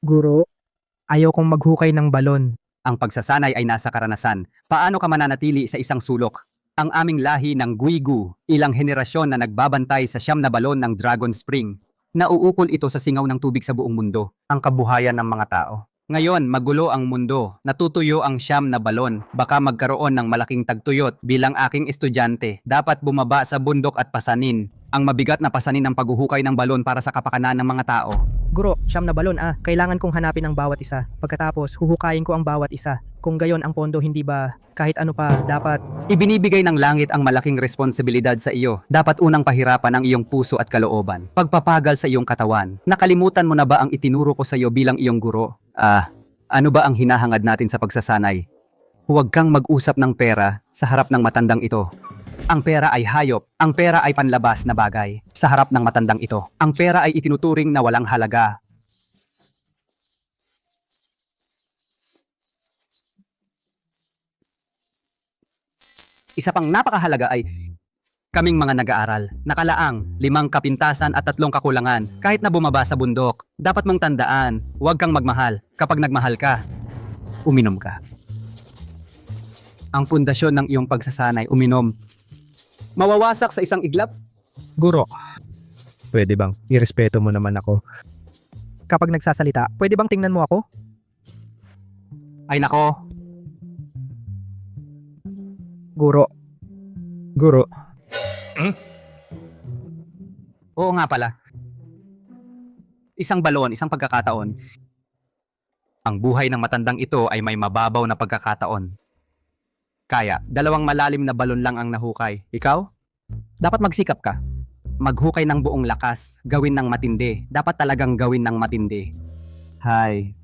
Guro, ayaw kong maghukay ng balon. Ang pagsasanay ay nasa karanasan. Paano ka mananatili sa isang sulok? Ang aming lahi ng Guigu, ilang henerasyon na nagbabantay sa siyam na balon ng Dragon Spring. Nauukol ito sa singaw ng tubig sa buong mundo, ang kabuhayan ng mga tao. Ngayon, magulo ang mundo. Natutuyo ang siyam na balon. Baka magkaroon ng malaking tagtuyot bilang aking estudyante. Dapat bumaba sa bundok at pasanin. Ang mabigat na pasanin ng paghuhukay ng balon para sa kapakanan ng mga tao. Guro, siyam na balon kailangan kong hanapin ang bawat isa. Pagkatapos, huhukayin ko ang bawat isa. Kung gayon ang pondo, hindi ba kahit ano pa dapat? Ibinibigay ng langit ang malaking responsibilidad sa iyo. Dapat unang pahirapan ang iyong puso at kalooban. Pagpapagal sa iyong katawan. Nakalimutan mo na ba ang itinuro ko sa iyo bilang iyong guro? Ano ba ang hinahangad natin sa pagsasanay? Huwag kang mag-usap ng pera sa harap ng matandang ito. Ang pera ay hayop. Ang pera ay panlabas na bagay sa harap ng matandang ito. Ang pera ay itinuturing na walang halaga. Isa pang napakahalaga ay kaming mga nag-aaral. Nakalaang, 5 kapintasan at 3 kakulangan. Kahit na bumaba sa bundok, dapat mong tandaan, huwag kang magmahal. Kapag nagmahal ka, uminom ka. Ang pundasyon ng iyong pagsasanay, uminom. Mawawasak sa isang iglap? Guro, pwede bang irespeto mo naman ako? Kapag nagsasalita, pwede bang tingnan mo ako? Ay nako, Guro. Guro. oo nga pala. Isang balon, isang pagkakataon. Ang buhay ng matandang ito ay may mababaw na pagkakataon. Kaya, 2 malalim na balon lang ang nahukay. Ikaw? Dapat magsikap ka. Maghukay ng buong lakas, gawin ng matindi. Dapat talagang gawin ng matindi. Hay,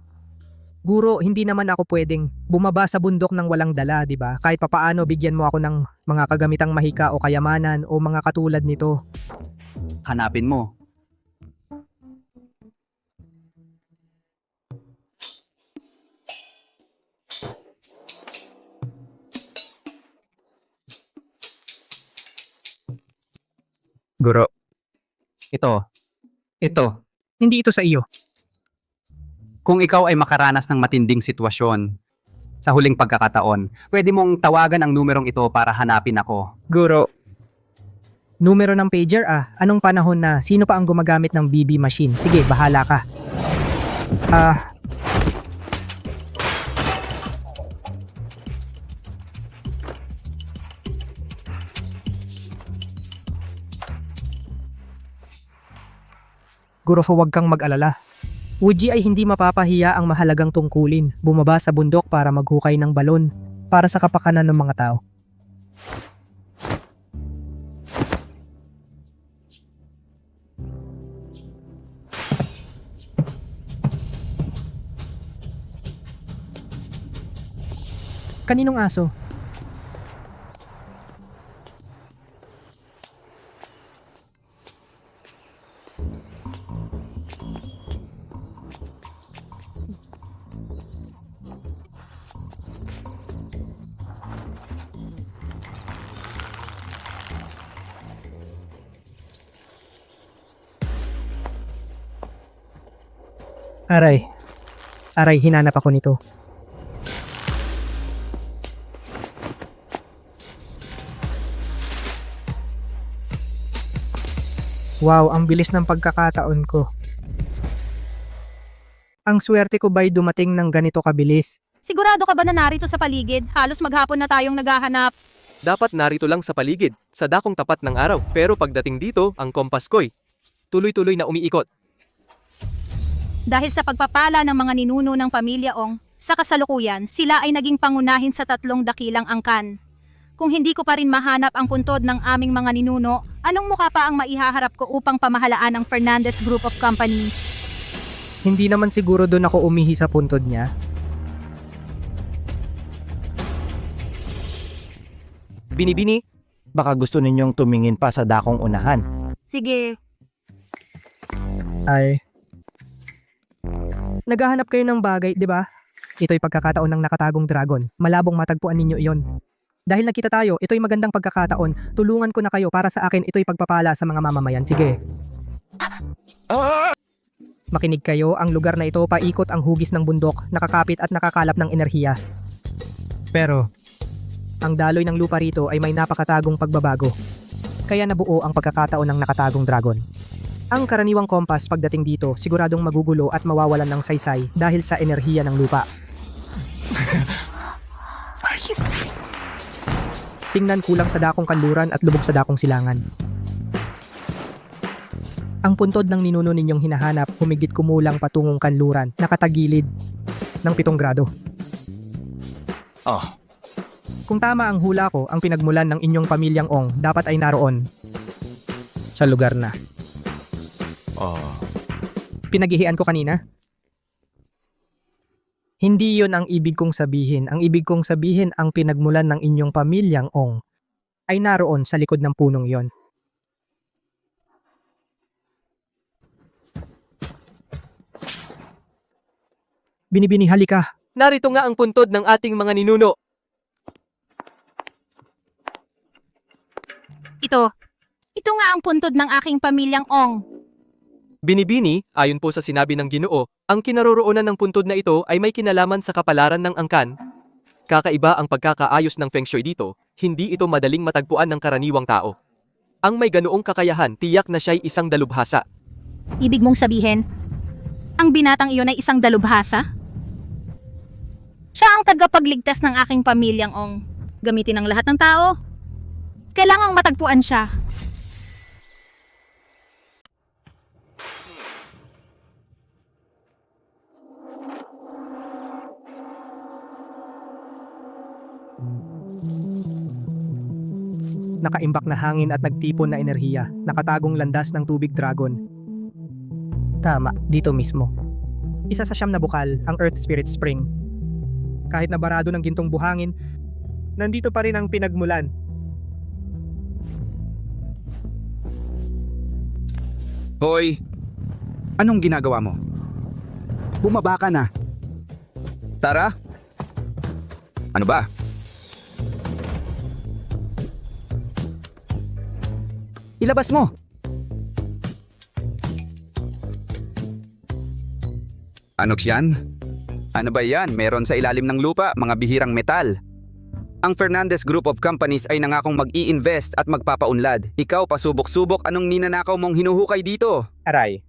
Guro, hindi naman ako pwedeng bumaba sa bundok ng walang dala, di ba? Kahit papaano bigyan mo ako ng mga kagamitang mahika o kayamanan o mga katulad nito. hanapin mo. Guro, Ito, hindi ito sa iyo. kung ikaw ay makaranas ng matinding sitwasyon sa huling pagkakataon, pwede mong tawagan ang numerong ito para hanapin ako. Guro, numero ng pager Anong panahon na? Sino pa ang gumagamit ng BB machine? Sige, bahala ka. Guro, so huwag kang mag-alala. Uji ay hindi mapapahiya ang mahalagang tungkulin. Bumaba sa bundok para maghukay ng balon para sa kapakanan ng mga tao. Kaninong aso? Aray. Aray, hinanap ako nito. Wow, ang bilis ng pagkakataon ko. Ang swerte ko ba'y dumating ng ganito kabilis? Sigurado ka ba na narito sa paligid? Halos maghapon na tayong naghahanap. Dapat narito lang sa paligid, sa dakong tapat ng araw. Pero pagdating dito, ang kompas ko'y tuloy-tuloy na umiikot. Dahil sa pagpapala ng mga ninuno ng pamilya Ong, sa kasalukuyan, sila ay naging pangunahin sa 3 dakilang angkan. Kung hindi ko pa rin mahanap ang puntod ng aming mga ninuno, anong mukha pa ang maihaharap ko upang pamahalaan ang Fernandez Group of Companies? Hindi naman siguro doon ako umihi sa puntod niya. Binibini, Baka gusto ninyong tumingin pa sa dakong unahan. Sige, Ay. Naghahanap kayo ng bagay, di ba? Ito'y pagkakataon ng nakatagong dragon. Malabong matagpuan ninyo iyon. Dahil nakita tayo, ito'y magandang pagkakataon. Tulungan ko na kayo para sa akin ito'y pagpapala sa mga mamamayan. Sige. Makinig kayo, ang lugar na ito paikot ang hugis ng bundok, nakakapit at nakakalap ng enerhiya. Pero, ang daloy ng lupa rito ay may napakatagong pagbabago. Kaya nabuo ang pagkakataon ng nakatagong dragon. Ang karaniwang kompas pagdating dito siguradong magugulo at mawawalan ng saysay dahil sa enerhiya ng lupa. Tingnan kulang sa dakong kanluran at lubog sa dakong silangan. Ang puntod ng ninuno ninyong hinahanap humigit kumulang patungong kanluran, nakatagilid ng 7 grado. Oh. Kung tama ang hula ko, ang pinagmulan ng inyong pamilyang Ong dapat ay naroon sa lugar na pinaghihian ko kanina. Hindi yon ang ibig kong sabihin. Ang ibig kong sabihin ang pinagmulan ng inyong pamilyang Ong ay naroon sa likod ng punong yon. Binibini, halika. Narito nga ang puntod ng ating mga ninuno. Ito nga ang puntod ng aking pamilyang Ong. Binibini, ayon po sa sinabi ng Ginoo, ang kinaroroonan ng puntod na ito ay may kinalaman sa kapalaran ng angkan. Kakaiba ang pagkakaayos ng feng shui dito, hindi ito madaling matagpuan ng karaniwang tao. Ang may ganoong kakayahan, tiyak na siya'y isang dalubhasa. Ibig mong sabihin, ang binatang iyon ay isang dalubhasa? Siya ang tagapagligtas ng aking pamilyang Ong. Gamitin ng lahat ng tao. Kailangang matagpuan siya. Nakaimbak na hangin at nagtipon na enerhiya, nakatagong landas ng tubig dragon. Tama, dito mismo. Isa sa 9 na bukal, ang Earth Spirit Spring. Kahit na barado ng gintong buhangin, nandito pa rin ang pinagmulan. Hoy, anong ginagawa mo? Bumaba ka na. Tara. Ano ba? Ilabas mo. Ano yan? Ano ba yan? Meron sa ilalim ng lupa, mga bihirang metal. Ang Fernandez Group of Companies ay nangakong mag-i-invest at magpapaunlad. Ikaw, pasubok-subok, anong ninanakaw mong hinuhukay dito? Aray.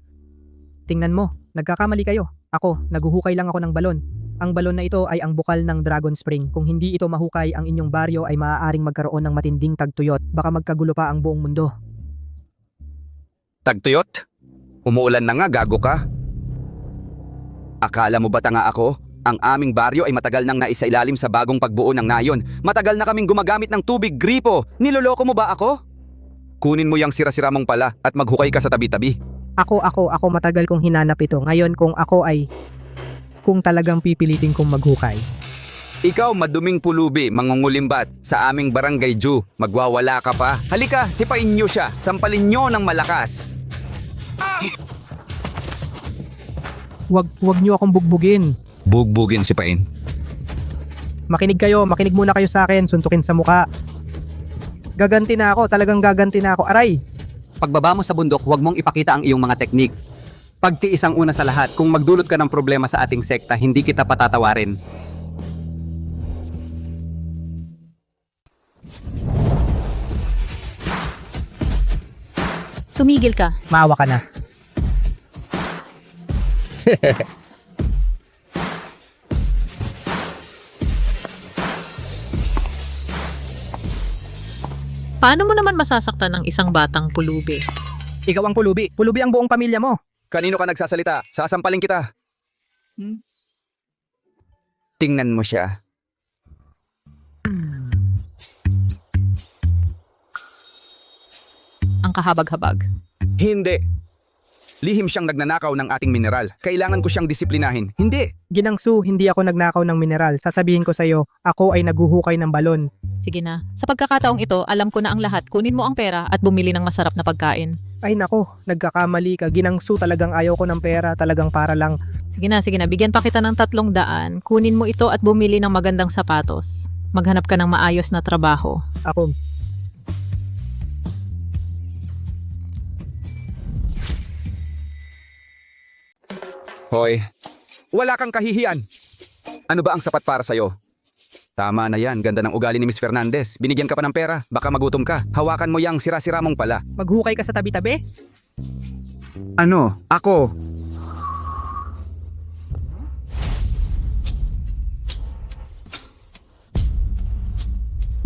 Tingnan mo, nagkakamali kayo. Ako, naguhukay lang ako ng balon. Ang balon na ito ay ang bukal ng Dragon Spring. Kung hindi ito mahukay, ang inyong baryo ay maaaring magkaroon ng matinding tagtuyot. Baka magkagulo pa ang buong mundo. Tagtuyot? Umuulan na nga, gago ka. Akala mo ba tanga ako? Ang aming baryo ay matagal nang naisailalim sa bagong pagbuo ng nayon. Matagal na kaming gumagamit ng tubig gripo. Niloloko mo ba ako? Kunin mo yung sira-sira mong pala at maghukay ka sa tabi-tabi. Ako matagal kong hinanap ito. Ngayon kung talagang pipilitin kong maghukay. Ikaw, maduming pulubi, mangungulimbat. Sa aming barangay Jew, magwawala ka pa. Halika, sipain niyo siya. Sampalin niyo ng malakas. Wag niyo akong bugbugin. Bugbugin sipain. Makinig muna kayo sa akin, suntukin sa muka. Gaganti na ako, talagang gaganti na ako. Aray! Pagbaba mo sa bundok, huwag mong ipakita ang iyong mga teknik. Pagtiis ang una sa lahat, kung magdulot ka ng problema sa ating sekta, hindi kita patatawarin. Tumigil ka. Maawa ka na. Paano mo naman masasaktan ng isang batang pulubi? Ikaw ang pulubi. Pulubi ang buong pamilya mo. Kanino ka nagsasalita? Sasampalin kita. Tingnan mo siya. Ang kahabag-habag. Hindi. Lihim siyang nagnanakaw ng ating mineral. Kailangan ko siyang disiplinahin. Hindi. Ginangsu, hindi ako nagnakaw ng mineral. Sasabihin ko sa'yo, ako ay naguhukay ng balon. Sige na. Sa pagkakataong ito, alam ko na ang lahat. Kunin mo ang pera at bumili ng masarap na pagkain. Ay nako, nagkakamali ka. Ginangsu, talagang ayaw ko ng pera. Talagang para lang. Sige na. Bigyan pa kita ng 300. Kunin mo ito at bumili ng magandang sapatos. Maghanap ka ng maayos na trabaho. Ako, Hoy, wala kang kahihiyan. Ano ba ang sapat para sa'yo? Tama na yan, ganda ng ugali ni Miss Fernandez. Binigyan ka pa ng pera, baka magutom ka. Hawakan mo yang sira-sira mong pala. Maghukay ka sa tabi-tabi? Ano? Ako?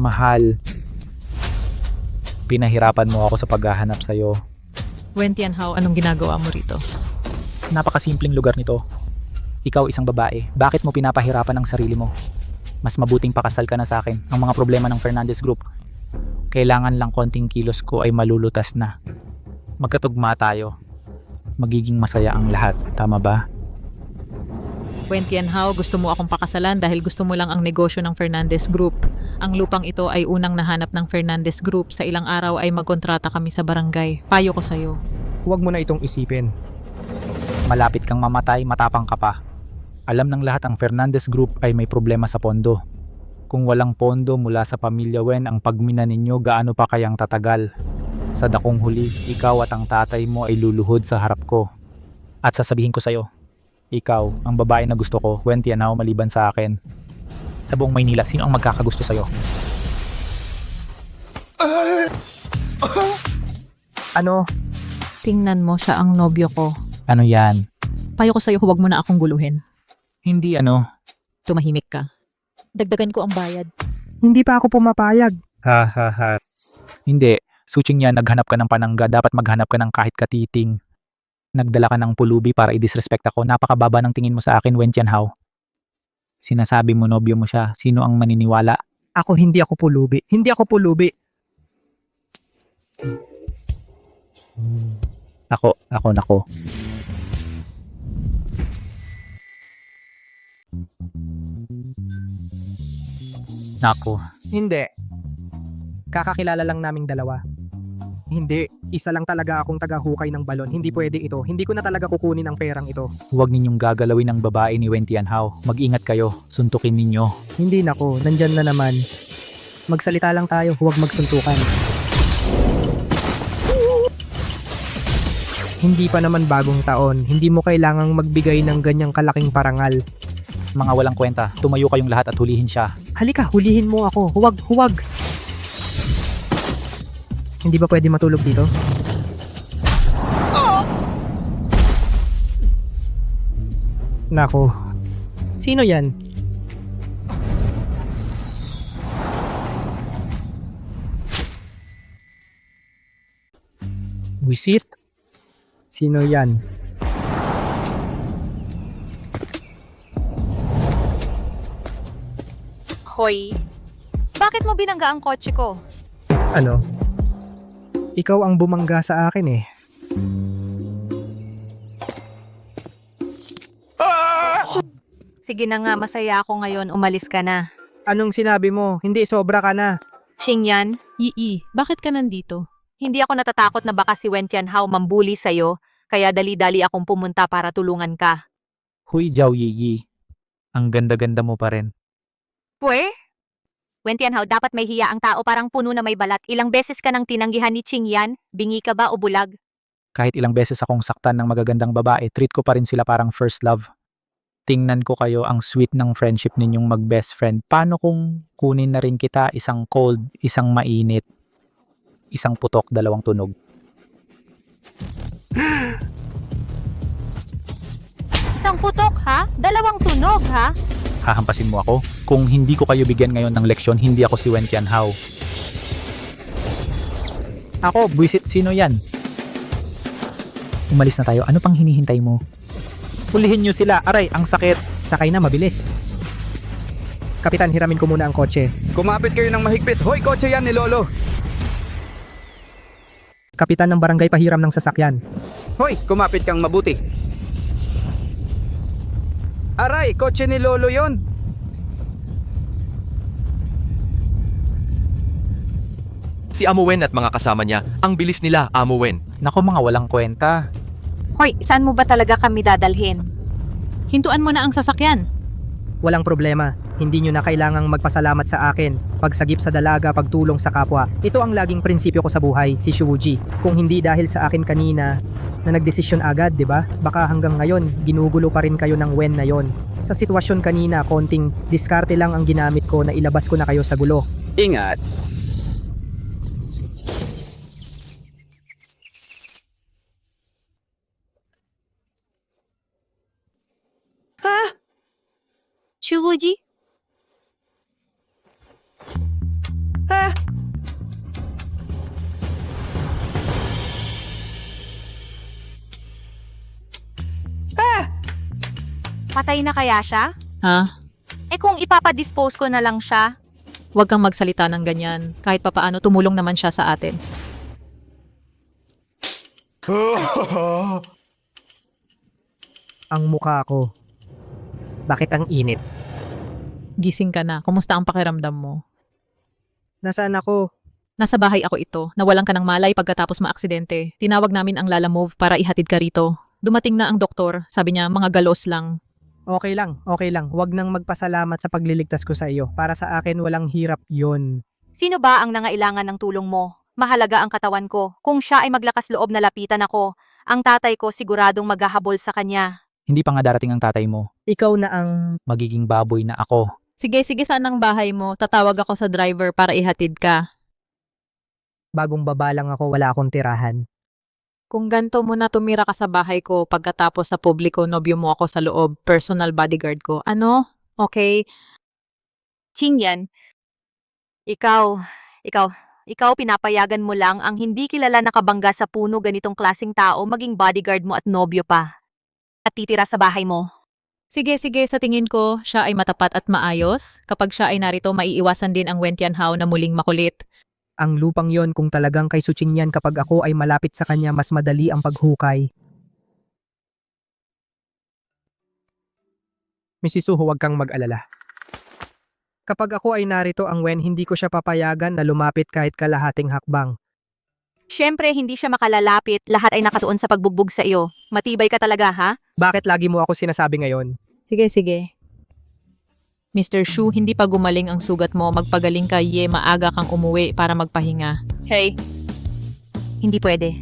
Mahal. Pinahirapan mo ako sa paghahanap sa'yo. Wentianhao, anong ginagawa mo rito? Napakasimpleng lugar nito. Ikaw isang babae, bakit mo pinapahirapan ang sarili mo? Mas mabuting pakasal ka na sa akin. Ang mga problema ng Fernandez Group. Kailangan lang konting kilos ko ay malulutas na. Magkatugma tayo. Magiging masaya ang lahat, tama ba? Wentianhao, gusto mo akong pakasalan dahil gusto mo lang ang negosyo ng Fernandez Group. Ang lupang ito ay unang nahanap ng Fernandez Group. Sa ilang araw ay magkontrata kami sa barangay. Payo ko sa'yo. Huwag mo na itong isipin. Malapit kang mamatay, matapang ka pa. Alam ng lahat ang Fernandez Group ay may problema sa pondo. Kung walang pondo mula sa pamilya Wen ang pagmina ninyo, gaano pa kayang tatagal? Sa dakong huli, ikaw at ang tatay mo ay luluhod sa harap ko. At sasabihin ko sa'yo, ikaw, ang babae na gusto ko, Wentianhao maliban sa akin. Sa buong Maynila, sino ang magkakagusto sa'yo? Ano? Tingnan mo, siya ang nobyo ko. Ano yan? Payo ko sa'yo, huwag mo na akong guluhin. Hindi ano? Tumahimik ka. Dagdagan ko ang bayad. Hindi pa ako pumapayag. Ha ha ha. Hindi. Suching yan, naghanap ka ng panangga, dapat maghanap ka ng kahit katiting. Nagdala ka ng pulubi para i-disrespect ako. Napakababa ng tingin mo sa akin, Wentianhao. Sinasabi mo nobyo mo siya. Sino ang maniniwala? Hindi ako pulubi. Hindi ako pulubi. Nako. Nako. Hindi. Kakakilala lang naming dalawa. Hindi. Isa lang talaga akong tagahukay ng balon. Hindi pwede ito. Hindi ko na talaga kukunin ang perang ito. Huwag ninyong gagalawin ang babae ni Wentianhao. Mag-ingat kayo. Suntukin ninyo. Hindi nako. Nandyan na naman. Magsalita lang tayo. Huwag magsuntukan. Hindi pa naman bagong taon. Hindi mo kailangang magbigay ng ganyang kalaking parangal. Mga walang kwenta. Tumayo kayong lahat at hulihin siya. Halika, hulihin mo ako. Huwag. Hindi ba pwede matulog dito? Nako. Sino yan? Wisit? Sino yan? Hoy, bakit mo binangga ang kotse ko? Ano? Ikaw ang bumangga sa akin eh. Sige na nga, masaya ako ngayon. Umalis ka na. Anong sinabi mo? Hindi, sobra ka na. Xingyan, Bakit ka nandito? hindi ako natatakot na baka si Wentianhao mambuli sa'yo, kaya dali-dali akong pumunta para tulungan ka. Huy, Zhao Yiyi. Ang ganda-ganda mo pa rin. Pwe? Wentianhao, dapat may hiya ang tao, parang puno na may balat. Ilang beses ka nang tinanggihan ni Qingyan? Bingi ka ba o bulag? Kahit ilang beses akong saktan ng magagandang babae, treat ko pa rin sila parang first love. Tingnan ko kayo, ang sweet ng friendship ninyong mag-best friend. Paano kung kunin na rin kita, isang cold, isang mainit, isang putok, dalawang tunog? Isang putok, ha? Dalawang tunog, ha? Hahampasin mo ako? Kung hindi ko kayo bigyan ngayon ng leksyon, hindi ako si Wentianhao. Ako, buwisit, sino yan? Umalis na tayo, ano pang hinihintay mo? Hulihin nyo sila, aray, ang sakit. Sakay na, mabilis. Kapitan, hiramin ko muna ang kotse. Kumapit kayo ng mahigpit. Hoy, kotse yan ni Lolo. Kapitan ng barangay, pahiram ng sasakyan. Hoy, kumapit kang mabuti. Aray, kotse ni Lolo yon. Si Amo Wen at mga kasama niya, ang bilis nila, Amo Wen. Nako, mga walang kwenta. Hoy, saan mo ba talaga kami dadalhin? Hintuan mo na ang sasakyan. Walang problema. Hindi nyo na kailangang magpasalamat sa akin. Pagsagip sa dalaga, pagtulong sa kapwa. Ito ang laging prinsipyo ko sa buhay, si Shuji. Kung hindi dahil sa akin kanina na nagdesisyon agad, 'di ba? Baka hanggang ngayon ginugulo pa rin kayo ng Wen na yon. Sa sitwasyon kanina, konting diskarte lang ang ginamit ko na ilabas ko na kayo sa gulo. Ingat! Shuji? Patay na kaya siya? Ha? Eh kung ipapadispose ko na lang siya? Huwag kang magsalita ng ganyan. Kahit papaano tumulong naman siya sa atin. Ang mukha ko. Bakit ang init? Gising ka na. Kumusta ang pakiramdam mo? Nasaan ako? Nasa bahay ako ito. Nawalan ka ng malay pagkatapos maaksidente. Tinawag namin ang Lala Move para ihatid ka rito. Dumating na ang doktor. Sabi niya mga galos lang. Okay lang, okay lang. Huwag nang magpasalamat sa pagliligtas ko sa iyo. Para sa akin, walang hirap yon. Sino ba ang nangailangan ng tulong mo? Mahalaga ang katawan ko. Kung siya ay maglakas loob na lapitan ako, ang tatay ko siguradong maghahabol sa kanya. Hindi pa nga darating ang tatay mo. Ikaw na ang... Magiging baboy na ako. Sige, saan ang bahay mo? Tatawag ako sa driver para ihatid ka. Bagong baba lang ako, wala akong tirahan. Kung ganto mo na tumira ka sa bahay ko pagkatapos sa publiko, nobyo mo ako sa loob, personal bodyguard ko. Ano? Okay? Qingyan, ikaw pinapayagan mo lang ang hindi kilala nakabangga sa puno ganitong klaseng tao maging bodyguard mo at nobyo pa. At titira sa bahay mo. Sige, sa tingin ko, siya ay matapat at maayos. Kapag siya ay narito, maiiwasan din ang Wentianhao na muling makulit. Ang lupang yon kung talagang kay Suchingyan kapag ako ay malapit sa kanya mas madali ang paghukay. Mrs. Su, huwag kang mag-alala. Kapag ako ay narito ang Wen, hindi ko siya papayagan na lumapit kahit kalahating hakbang. Siyempre, hindi siya makalalapit. Lahat ay nakatuon sa pagbugbog sa iyo. Matibay ka talaga, ha? Bakit lagi mo ako sinasabi ngayon? Sige. Mr. Shu, hindi pa gumaling ang sugat mo. Magpagaling ka, maaga kang umuwi para magpahinga. Hey. Hindi pwede.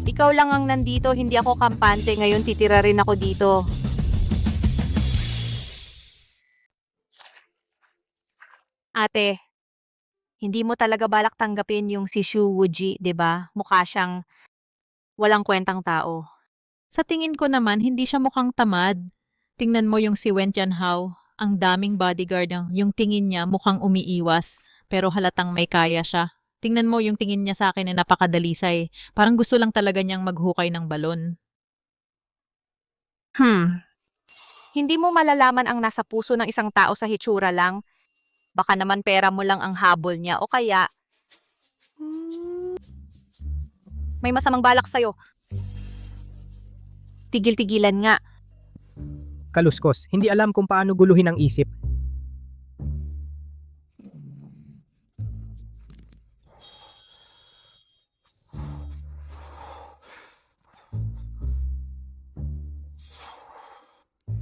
Ikaw lang ang nandito, hindi ako kampante. Ngayon titira rin ako dito. Ate, hindi mo talaga balak tanggapin yung si Shu Wuji, 'di ba? Mukha siyang walang kwentang tao. Sa tingin ko naman, hindi siya mukhang tamad. Tingnan mo yung si Wen Tianhao. Ang daming bodyguard niya. Yung tingin niya mukhang umiiwas, pero halatang may kaya siya. Tingnan mo yung tingin niya sa akin na napakadalisay. Parang gusto lang talaga niyang maghukay ng balon. Hindi mo malalaman ang nasa puso ng isang tao sa hitsura lang. Baka naman pera mo lang ang habol niya o kaya may masamang balak sa'yo. Tigil-tigilan nga. Kaluskos, hindi alam kung paano guluhin ang isip.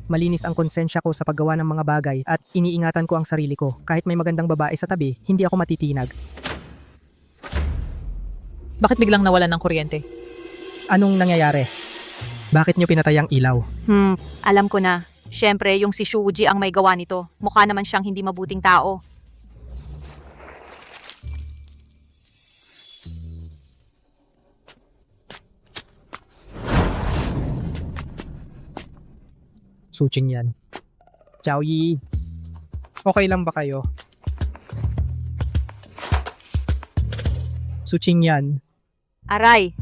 Malinis ang konsensya ko sa paggawa ng mga bagay at iniingatan ko ang sarili ko. Kahit may magandang babae sa tabi, hindi ako matitinag. Bakit biglang nawalan ng kuryente? Anong nangyayari? Bakit nyo pinatay ang ilaw? Alam ko na. Siyempre, yung si Shuji ang may gawa nito. Mukha naman siyang hindi mabuting tao. Suching yan. Chow Yi. Okay lang ba kayo? Suching yan. Aray,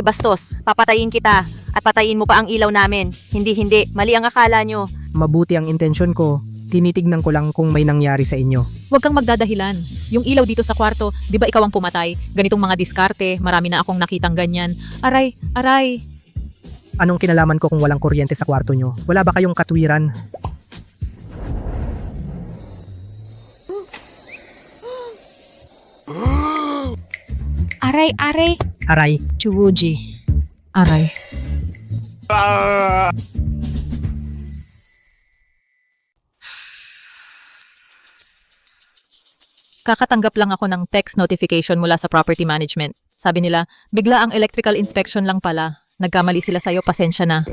bastos. Papatayin kita. At patayin mo pa ang ilaw namin. Hindi. Mali ang akala nyo. Mabuti ang intensyon ko. Tinitignan ko lang kung may nangyari sa inyo. Huwag kang magdadahilan. Yung ilaw dito sa kwarto, di ba ikaw ang pumatay? Ganitong mga diskarte, marami na akong nakitang ganyan. Aray. Anong kinalaman ko kung walang kuryente sa kwarto nyo? Wala ba kayong katwiran? Aray. Aray. Chuwuji. Aray. Kakatanggap lang ako ng text notification mula sa property management. Sabi nila, bigla ang electrical inspection lang pala. Nagkamali sila sa'yo, pasensya na.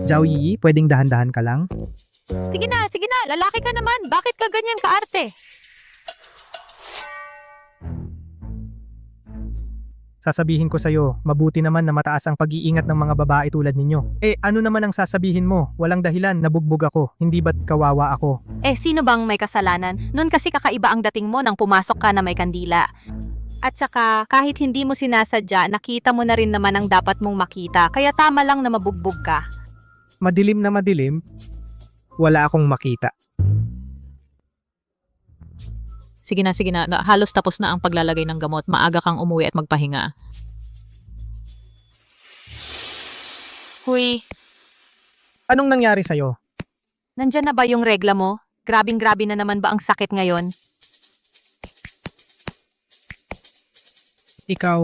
Zhao Yi, pwedeng dahan-dahan ka lang? Sige na, lalaki ka naman. Bakit ka ganyan kaarte? Sasabihin ko sa'yo, mabuti naman na mataas ang pag-iingat ng mga babae tulad ninyo. Ano naman ang sasabihin mo? Walang dahilan, nabugbog ako. Hindi ba't kawawa ako? Sino bang may kasalanan? Noon kasi kakaiba ang dating mo nang pumasok ka na may kandila. At saka, kahit hindi mo sinasadya, nakita mo na rin naman ang dapat mong makita. Kaya tama lang na mabugbog ka. Madilim na madilim, wala akong makita. Sige na, halos tapos na ang paglalagay ng gamot. Maaga kang umuwi at magpahinga. Huy, Anong nangyari sa'yo? nandyan na ba yung regla mo? Grabing-grabe na naman ba ang sakit ngayon? Ikaw,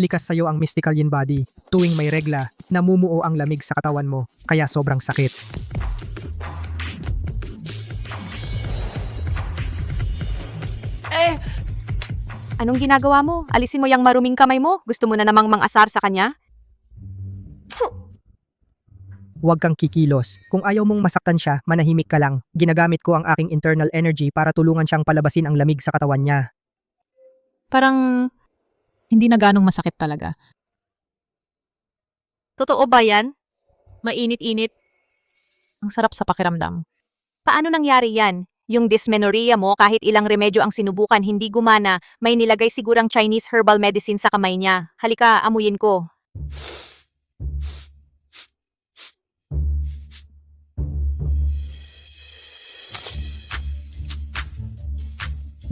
likas sa'yo ang mystical yin body. Tuwing may regla, namumuo ang lamig sa katawan mo, kaya sobrang sakit. Anong ginagawa mo? Alisin mo yung maruming kamay mo? Gusto mo na namang mang-asar sa kanya? Huwag kang kikilos. Kung ayaw mong masaktan siya, manahimik ka lang. Ginagamit ko ang aking internal energy para tulungan siyang palabasin ang lamig sa katawan niya. Parang hindi na ganong masakit talaga. Totoo ba yan? Mainit-init. Ang sarap sa pakiramdam. Paano nangyari yan? Yung dysmenorrhea mo, kahit ilang remedyo ang sinubukan, hindi gumana. May nilagay sigurang Chinese herbal medicine sa kamay niya. Halika, amuyin ko.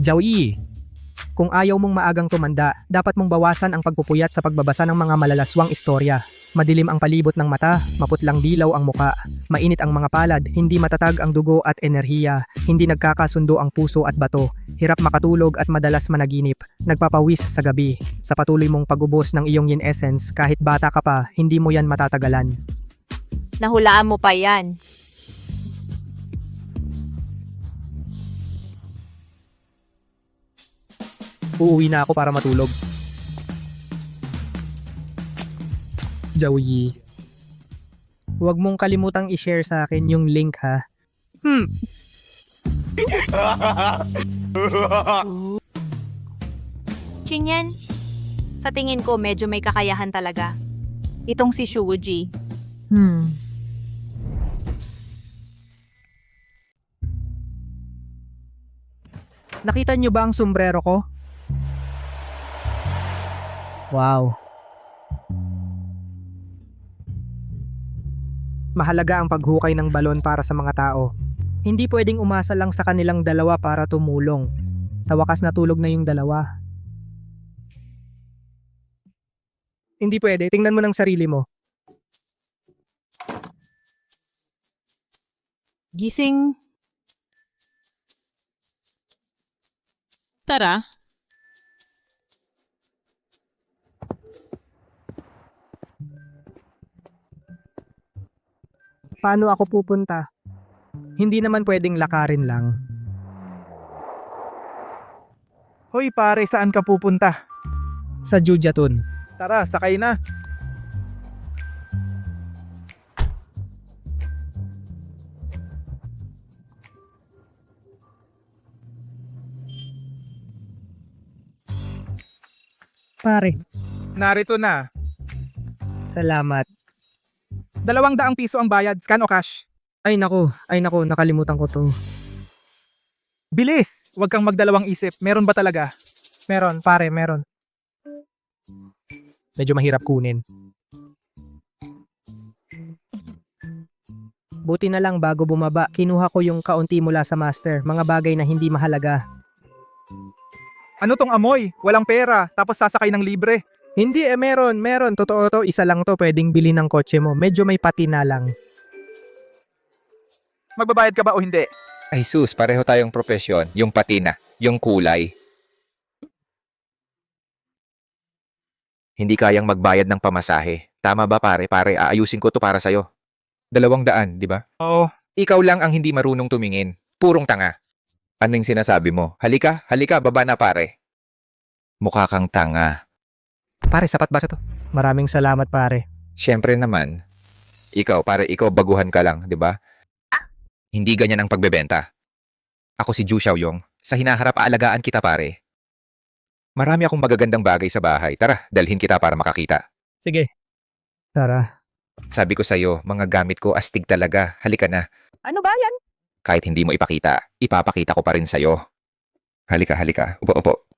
Zhao Yi, kung ayaw mong maagang tumanda, dapat mong bawasan ang pagpupuyat sa pagbabasa ng mga malalaswang istorya. Madilim ang palibot ng mata, maputlang dilaw ang muka, mainit ang mga palad, hindi matatag ang dugo at enerhiya, hindi nagkakasundo ang puso at bato, hirap makatulog at madalas managinip, nagpapawis sa gabi. Sa patuloy mong pagubos ng iyong yin essence, kahit bata ka pa, hindi mo yan matatagalan. Nahulaan mo pa yan. Uuwi na ako para matulog. Zhao Yi, huwag mong kalimutang i-share sa akin yung link ha. Chinyan, sa tingin ko medyo may kakayahan talaga. Itong si Shuji. Nakita niyo ba ang sombrero ko? Wow. Mahalaga ang paghukay ng balon para sa mga tao. Hindi pwedeng umasa lang sa kanilang dalawa para tumulong. Sa wakas natulog na yung dalawa. Hindi pwede. Tingnan mo ng sarili mo. Gising. Tara. Paano ako pupunta? Hindi naman pwedeng lakarin lang. Hoy pare, saan ka pupunta? Sa Jujatun. Tara, sakay na. Pare, Narito na. salamat. 200 piso ang bayad, scan o cash? Ay nako, nakalimutan ko to. Bilis! Huwag kang magdalawang isip. Meron ba talaga? Meron, pare, meron. Medyo mahirap kunin. Buti na lang bago bumaba, kinuha ko yung kaunti mula sa master, mga bagay na hindi mahalaga. Ano tong amoy? Walang pera, tapos sasakay ng libre. Hindi meron. Totoo to, isa lang to, pwedeng bilhin ng kotse mo. Medyo may patina lang. Magbabayad ka ba o hindi? Ay sus, pareho tayong propesyon. Yung patina, yung kulay. Hindi kayang magbayad ng pamasahe. Tama ba pare? Pare, aayusin ko to para sa'yo. 200, di ba? Oo. Ikaw lang ang hindi marunong tumingin. Purong tanga. Ano yung sinasabi mo? Halika, baba na pare. Mukha kang tanga. Pare, sapat ba to? Maraming salamat pare. Siyempre naman. Ikaw, baguhan ka lang, di ba? Hindi ganyan ang pagbebenta. Ako si Ju Xiaoyong. Sa hinaharap aalagaan kita pare. Marami akong magagandang bagay sa bahay. Tara, dalhin kita para makakita. Sige. Tara. Sabi ko sa'yo, mga gamit ko astig talaga. Halika na. Ano ba yan? Kahit hindi mo ipakita, ipapakita ko pa rin sa'yo. Halika. Upo.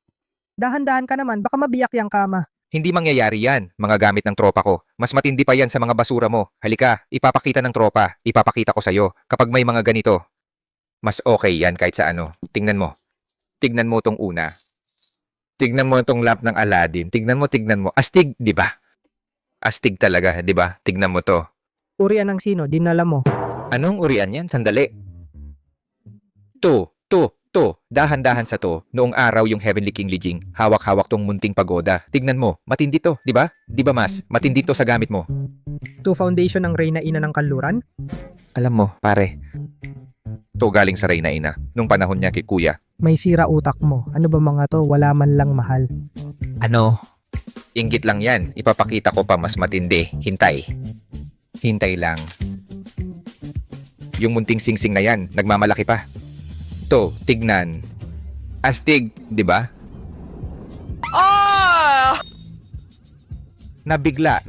Dahan-dahan ka naman, baka mabiyak yung kama. Hindi mangyayari yan, mga gamit ng tropa ko. Mas matindi pa yan sa mga basura mo. Halika, ipapakita ng tropa. Ipapakita ko sa'yo kapag may mga ganito. Mas okay yan kahit sa ano. Tingnan mo. Tignan mo tong una. Tignan mo tong lamp ng Aladdin. Tignan mo. Astig, di ba? Astig talaga, di ba? Tignan mo to. Urian ng sino, dinala mo. Anong urian yan? Sandali. To. Dahan-dahan sa to. Noong araw yung Heavenly King Lijing, hawak-hawak tong munting pagoda. Tignan mo, matindi to, di ba? Di ba mas? Matindi to sa gamit mo. To foundation ng Reyna Ina ng Kanluran? Alam mo, pare. To galing sa Reyna Ina, nung panahon niya kay Kuya. May sira utak mo. Ano ba mga to? Wala man lang mahal. Ano? Inggit lang yan. Ipapakita ko pa mas matindi. Hintay. Hintay lang. Yung munting singsing na yan, nagmamalaki pa. To, tignan. Astig, di ba? Nabigla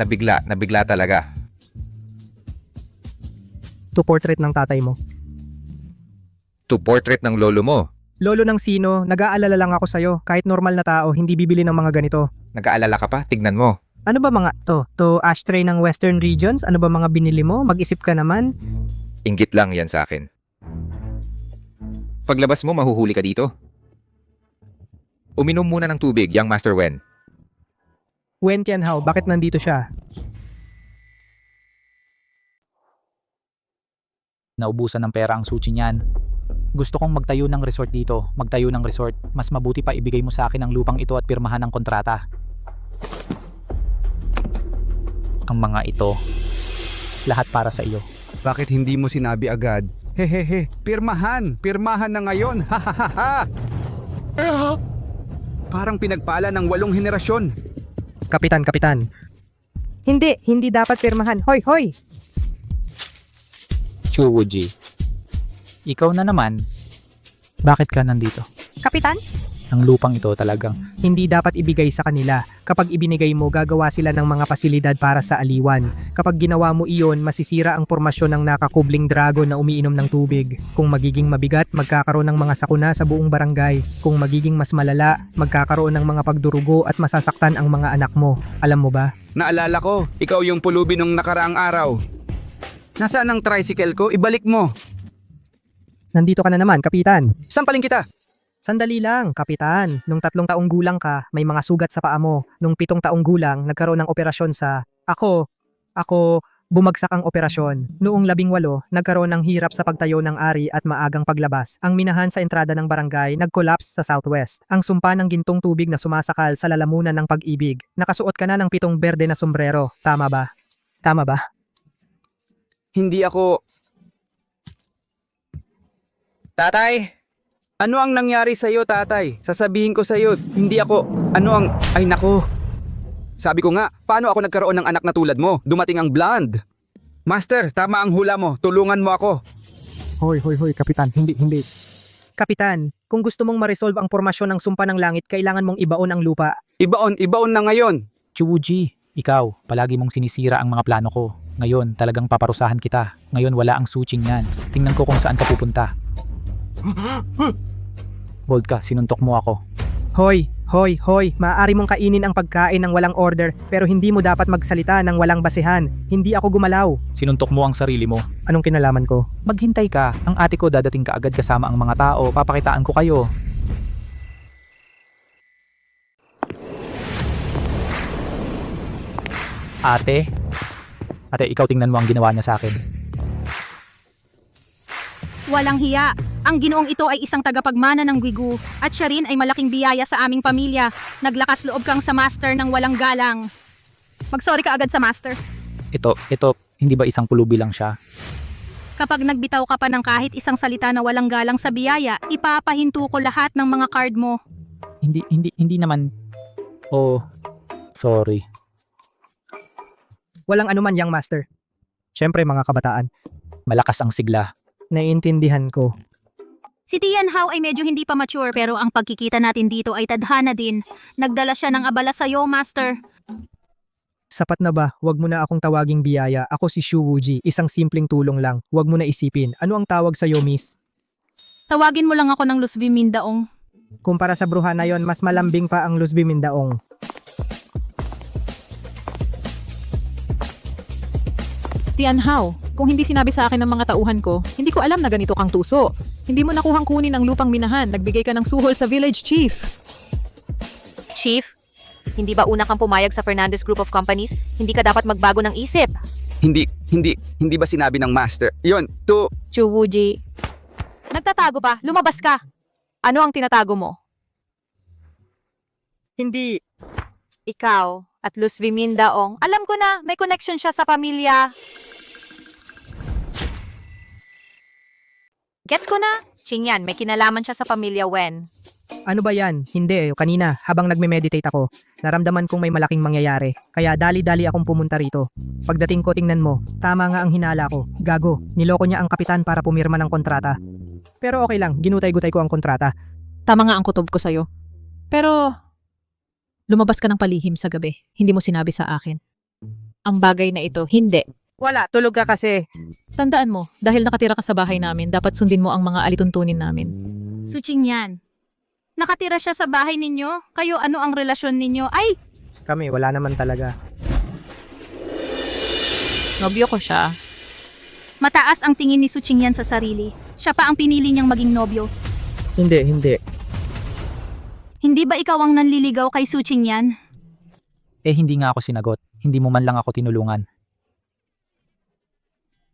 talaga. To portrait ng tatay mo. To portrait ng lolo mo. Lolo ng sino, nag-aalala lang ako sa'yo. Kahit normal na tao, hindi bibili ng mga ganito. Nag-aalala ka pa? Tignan mo. Ano ba mga to? To ashtray ng Western Regions? Ano ba mga binili mo? Mag-isip ka naman. Inggit lang yan sa akin. Paglabas mo, mahuhuli ka dito. Uminom muna ng tubig, Young Master Wen. Wen Tianhao, bakit nandito siya? Naubusan ng pera ang suchi niyan. Gusto kong magtayo ng resort dito. Magtayo ng resort. Mas mabuti pa ibigay mo sa akin ang lupang ito at pirmahan ng kontrata. Ang mga ito, lahat para sa iyo. Bakit hindi mo sinabi agad? Hehehe, pirmahan na ngayon. Hahaha. Parang pinagpala ng 8 henerasyon. Kapitan. Hindi dapat pirmahan. Hoy! Chuwuji, ikaw na naman. Bakit ka nandito? Kapitan? Ang lupang ito talagang Hindi dapat ibigay sa kanila. Kapag ibinigay mo, gagawa sila ng mga pasilidad para sa aliwan. Kapag ginawa mo iyon, masisira ang formasyon ng nakakubling dragon na umiinom ng tubig. Kung magiging mabigat, magkakaroon ng mga sakuna sa buong barangay. Kung magiging mas malala, magkakaroon ng mga pagdurugo at masasaktan ang mga anak mo. Alam mo ba? Naalala ko, ikaw yung pulubi nung nakaraang araw. Nasaan ang tricycle ko? Ibalik mo. Nandito ka na naman, Kapitan. Sampalin kita. Sandali lang, Kapitan. Nung 3 taong gulang ka, may mga sugat sa paa mo. Nung 7 taong gulang, nagkaroon ng operasyon sa... Ako, bumagsak ang operasyon. Noong 18, nagkaroon ng hirap sa pagtayo ng ari at maagang paglabas. Ang minahan sa entrada ng barangay nag-collapse sa southwest. Ang sumpa ng gintong tubig na sumasakal sa lalamunan ng pag-ibig. Nakasuot ka na ng 7 berde na sombrero. Tama ba? Hindi ako... Tatay! Ano ang nangyari sa'yo, tatay? Sasabihin ko sa'yo, hindi ako... Ay nako. Sabi ko nga, paano ako nagkaroon ng anak na tulad mo? Dumating ang blonde. Master, tama ang hula mo. Tulungan mo ako. Hoy, Kapitan. Hindi. Kapitan, kung gusto mong ma-resolve ang formasyon ng sumpa ng langit, kailangan mong ibaon ang lupa. Ibaon na ngayon. Chuwuji, ikaw, palagi mong sinisira ang mga plano ko. Ngayon, talagang paparusahan kita. Ngayon, wala ang suching yan. Tingnan ko kung saan ka pupunta. Bold ka, sinuntok mo ako. Hoy, maaari mong kainin ang pagkain ng walang order, pero hindi mo dapat magsalita ng walang basehan. Hindi ako gumalaw. Sinuntok mo ang sarili mo. Anong kinalaman ko? Maghintay ka. Ang ate ko dadating ka agad kasama ang mga tao. Papakitaan ko kayo. Ate, ikaw tingnan mo ang ginawa niya sa akin. Walang hiya. Ang ginoong ito ay isang tagapagmana ng Guigu at siya rin ay malaking biyaya sa aming pamilya. Naglakas loob kang sa master ng walang galang. Mag-sorry ka agad sa master. Ito, hindi ba isang pulubi lang siya? Kapag nagbitaw ka pa ng kahit isang salita na walang galang sa biyaya, ipapahinto ko lahat ng mga card mo. Hindi naman. Oh, sorry. Walang anuman, young master. Siyempre mga kabataan, Malakas ang sigla. naiintindihan ko. Si Tian Hao ay medyo hindi pa mature pero ang pagkikita natin dito ay tadhana din. Nagdala siya ng abala sa'yo, master. Sapat na ba? Huwag mo na akong tawaging biyaya. Ako si Shu Wuji, isang simpleng tulong lang. Huwag mo na isipin. Ano ang tawag sa'yo, miss? Tawagin mo lang ako ng Lusvi Mindaong. Kumpara sa bruha na yon, mas malambing pa ang Lusbi Mindaong. Tian Hao, kung hindi sinabi sa akin ng mga tauhan ko, hindi ko alam na ganito kang tuso. Hindi mo nakuhang kunin ang lupang minahan, nagbigay ka ng suhol sa village chief. Chief, hindi ba una kang pumayag sa Fernandez Group of Companies? Hindi ka dapat magbago ng isip. Hindi ba sinabi ng master? Yon, to... Chuwuji. Nagtatago pa, lumabas ka. Ano ang tinatago mo? Hindi. Ikaw at Luz Vimindaong. Alam ko na, may connection siya sa pamilya. Gets ko na. Qingyan, may kinalaman siya sa pamilya Wen. Ano ba yan? Hindi. Kanina, habang nagme-meditate ako, naramdaman kong may malaking mangyayari. Kaya dali-dali akong pumunta rito. Pagdating ko, tingnan mo. Tama nga ang hinala ko. Gago. Niloko niya ang kapitan para pumirma ng kontrata. Pero okay lang. Ginutay-gutay ko ang kontrata. Tama nga ang kutob ko sa'yo. Pero, lumabas ka ng palihim sa gabi. Hindi mo sinabi sa akin. Ang bagay na ito, hindi. Wala. Tulog ka kasi. Tandaan mo, dahil nakatira ka sa bahay namin, dapat sundin mo ang mga alituntunin namin. Suching yan. Nakatira siya sa bahay ninyo? Kayo ano ang relasyon ninyo? Ay! Kami, wala naman talaga. Nobyo ko siya. Mataas ang tingin ni Suching yan sa sarili. Siya pa ang pinili niyang maging nobyo. Hindi. Hindi ba ikaw ang nanliligaw kay Suching yan? Hindi nga ako sinagot. Hindi mo man lang ako tinulungan.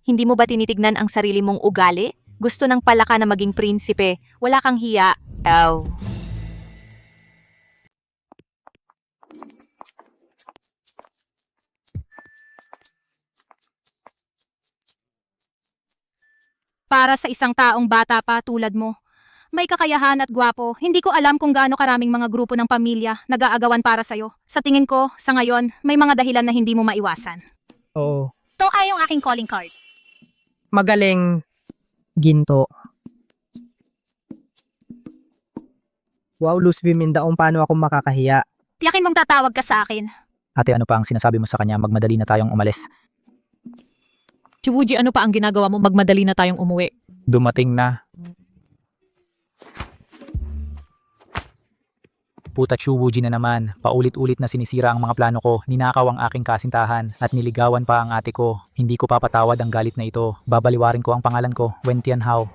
Hindi mo ba tinitignan ang sarili mong ugali? Gusto ng palaka na maging prinsipe. Wala kang hiya. Ew. Para sa isang taong bata pa tulad mo. May kakayahan at gwapo, hindi ko alam kung gaano karaming mga grupo ng pamilya nag-aagawan para sa'yo. Sa tingin ko, sa ngayon, may mga dahilan na hindi mo maiwasan. Oo. Ito ay yung aking calling card. Magaling. Ginto. Wow, Luz Vimindaong, paano ako makakahiya? Tiyakin mong tatawag ka sa akin. Ate, ano pa ang sinasabi mo sa kanya? Magmadali na tayong umalis. Chuwuji, ano pa ang ginagawa mo? Magmadali na tayong umuwi. Dumating na. Puta, Chuwuji na naman. Paulit-ulit na sinisira ang mga plano ko. Ninakaw ang aking kasintahan at niligawan pa ang ate ko. Hindi ko papatawad ang galit na ito. Babaliwarin ko ang pangalan ko, Wen Tianhao.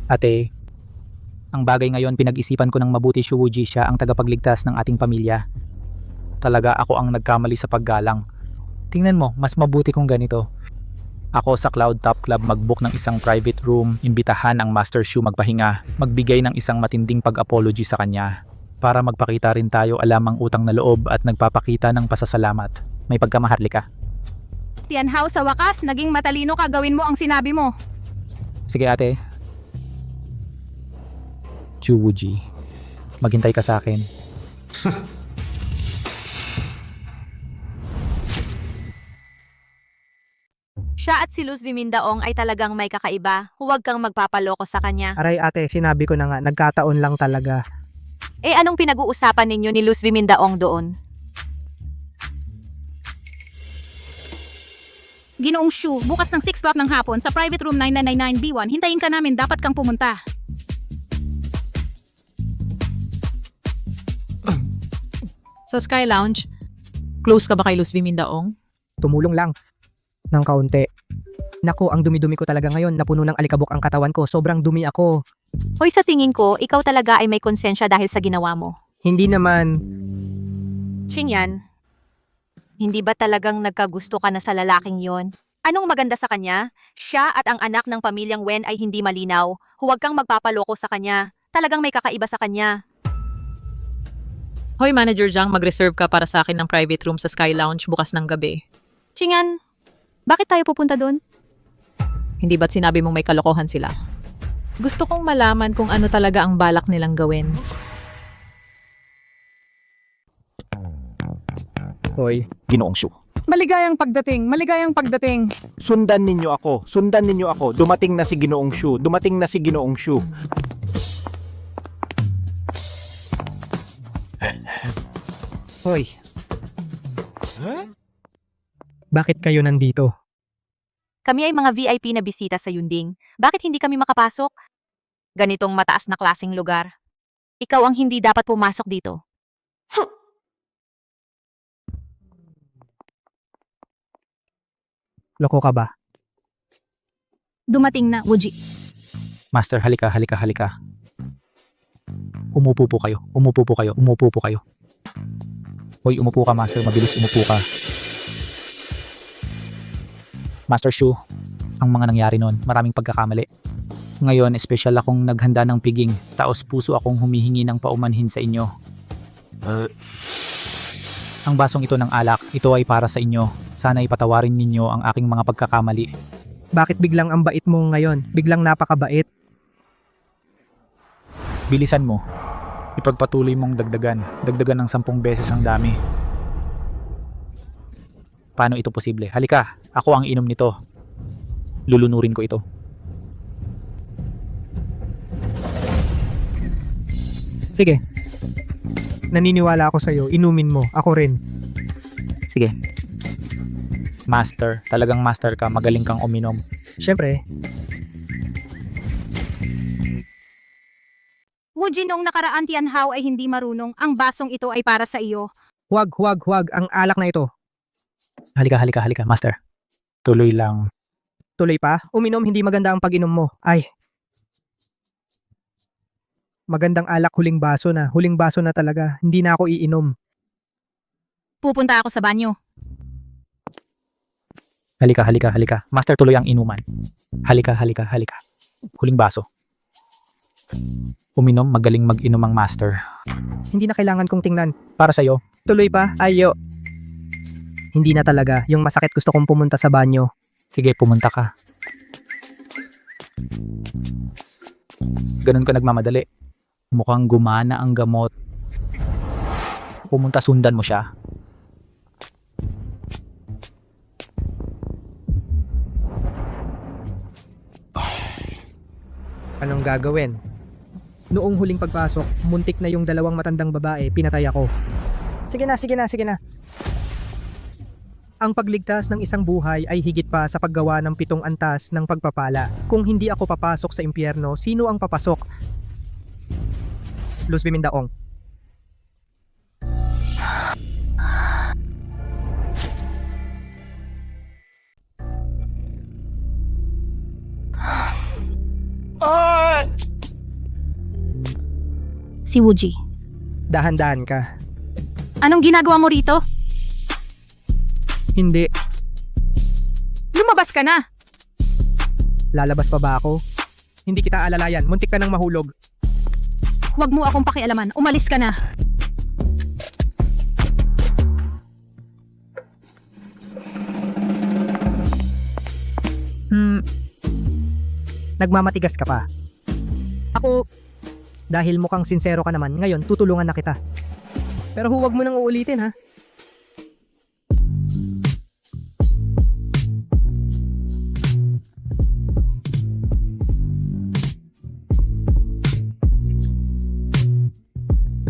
Ate, ang bagay ngayon pinag-isipan ko ng mabuti, Chuwuji, siya ang tagapagligtas ng ating pamilya. Talaga ako ang nagkamali sa paggalang. Tingnan mo, mas mabuti kung ganito. Ako sa Cloud Top Club mag-book ng isang private room, imbitahan ang Master Shu magpahinga, magbigay ng isang matinding pag-apology sa kanya. Para magpakita rin tayo alamang utang na loob at nagpapakita ng pasasalamat. May pagkamaharlika. Tian Hao, sa wakas, naging matalino ka, gawin mo ang sinabi mo. Sige ate. Chuwuji, maghintay ka sa akin. Siya at si Luz Vimindaong ay talagang may kakaiba. Huwag kang magpapaloko sa kanya. Aray ate, sinabi ko na nga, nagkataon lang talaga. Anong pinag-uusapan ninyo ni Luz Vimindaong doon? Ginoong Shu, bukas ng 6 o'clock ng hapon sa private room 9999B1, hintayin ka namin, dapat kang pumunta. Sa Sky Lounge, close ka ba kay Luz Vimindaong? Tumulong lang. Ng kaunti. Naku, ang dumi-dumi ko talaga ngayon. Napuno ng alikabok ang katawan ko. Sobrang dumi ako. Hoy, sa tingin ko, ikaw talaga ay may konsensya dahil sa ginawa mo. Hindi naman. Qingyan, hindi ba talagang nagkagusto ka na sa lalaking yon? Anong maganda sa kanya? Siya at ang anak ng pamilyang Wen ay hindi malinaw. Huwag kang magpapaloko sa kanya. Talagang may kakaiba sa kanya. Hoy, Manager Zhang, mag-reserve ka para sa akin ng private room sa Sky Lounge bukas ng gabi. Qingyan, Bakit tayo pupunta doon? Hindi ba't sinabi mong may kalokohan sila? Gusto kong malaman kung ano talaga ang balak nilang gawin. Hoy, Ginoong Shu. Maligayang pagdating. Sundan ninyo ako. Dumating na si Ginoong Shu. hoy. Bakit kayo nandito? Kami ay mga VIP na bisita sa Yunding. Bakit hindi kami makapasok? Ganitong mataas na klaseng lugar. Ikaw ang hindi dapat pumasok dito. Loko ka ba? Dumating na, Wuji. Master, halika. Umupo po kayo. Hoy, umupo ka, Master. Mabilis umupo ka. Master Shu, ang mga nangyari noon, maraming pagkakamali. Ngayon, espesyal akong naghanda ng piging. Taos puso akong humihingi ng paumanhin sa inyo. Ang basong ito ng alak, ito ay para sa inyo. Sana ipatawarin ninyo ang aking mga pagkakamali. Bakit biglang ang bait mo ngayon? Biglang napakabait. Bilisan mo. Ipagpatuloy mong dagdagan ng 10 beses ang dami. Paano ito posible? Halika, ako ang inom nito. Lulunurin ko ito. Sige. Naniniwala ako sa'yo. Inumin mo. Ako rin. Sige. Master, talagang master ka, magaling kang uminom. Siyempre, Wuji, noong nakaraan Tianhao ay hindi marunong. Ang basong ito ay para sa iyo. huwag. Ang alak na ito. Halika, master. Tuloy lang. Tuloy pa? Uminom, hindi maganda ang pag-inom mo. Ay. Magandang alak, huling baso na. Huling baso na talaga. Hindi na ako iinom. Pupunta ako sa banyo. Halika. Master, tuloy ang inuman. Halika. Huling baso. Uminom, magaling mag-inom ang master. Hindi na kailangan kong tingnan. Para sa'yo. Tuloy pa? Ayo. Hindi na talaga. Yung masakit gusto kong pumunta sa banyo. Sige, pumunta ka. Ganun ka nagmamadali. Mukhang gumana ang gamot. Pumunta, sundan mo siya. Anong gagawin? Noong huling pagpasok, muntik na yung 2 matandang babae, pinatay ako. Sige na. Ang pagligtas ng isang buhay ay higit pa sa paggawa ng 7 antas ng pagpapala. Kung hindi ako papasok sa impyerno, sino ang papasok? Luz Bimindaong. Si Wuji. Dahan-dahan ka. Anong ginagawa mo rito? Hindi. Lumabas ka na! Lalabas pa ba ako? Hindi kita alalayan. Muntik ka nang mahulog. Huwag mo akong pakialaman. Umalis ka na. Nagmamatigas ka pa. Ako, dahil mukhang sincero ka naman, ngayon tutulungan na kita. Pero huwag mo nang uulitin, ha?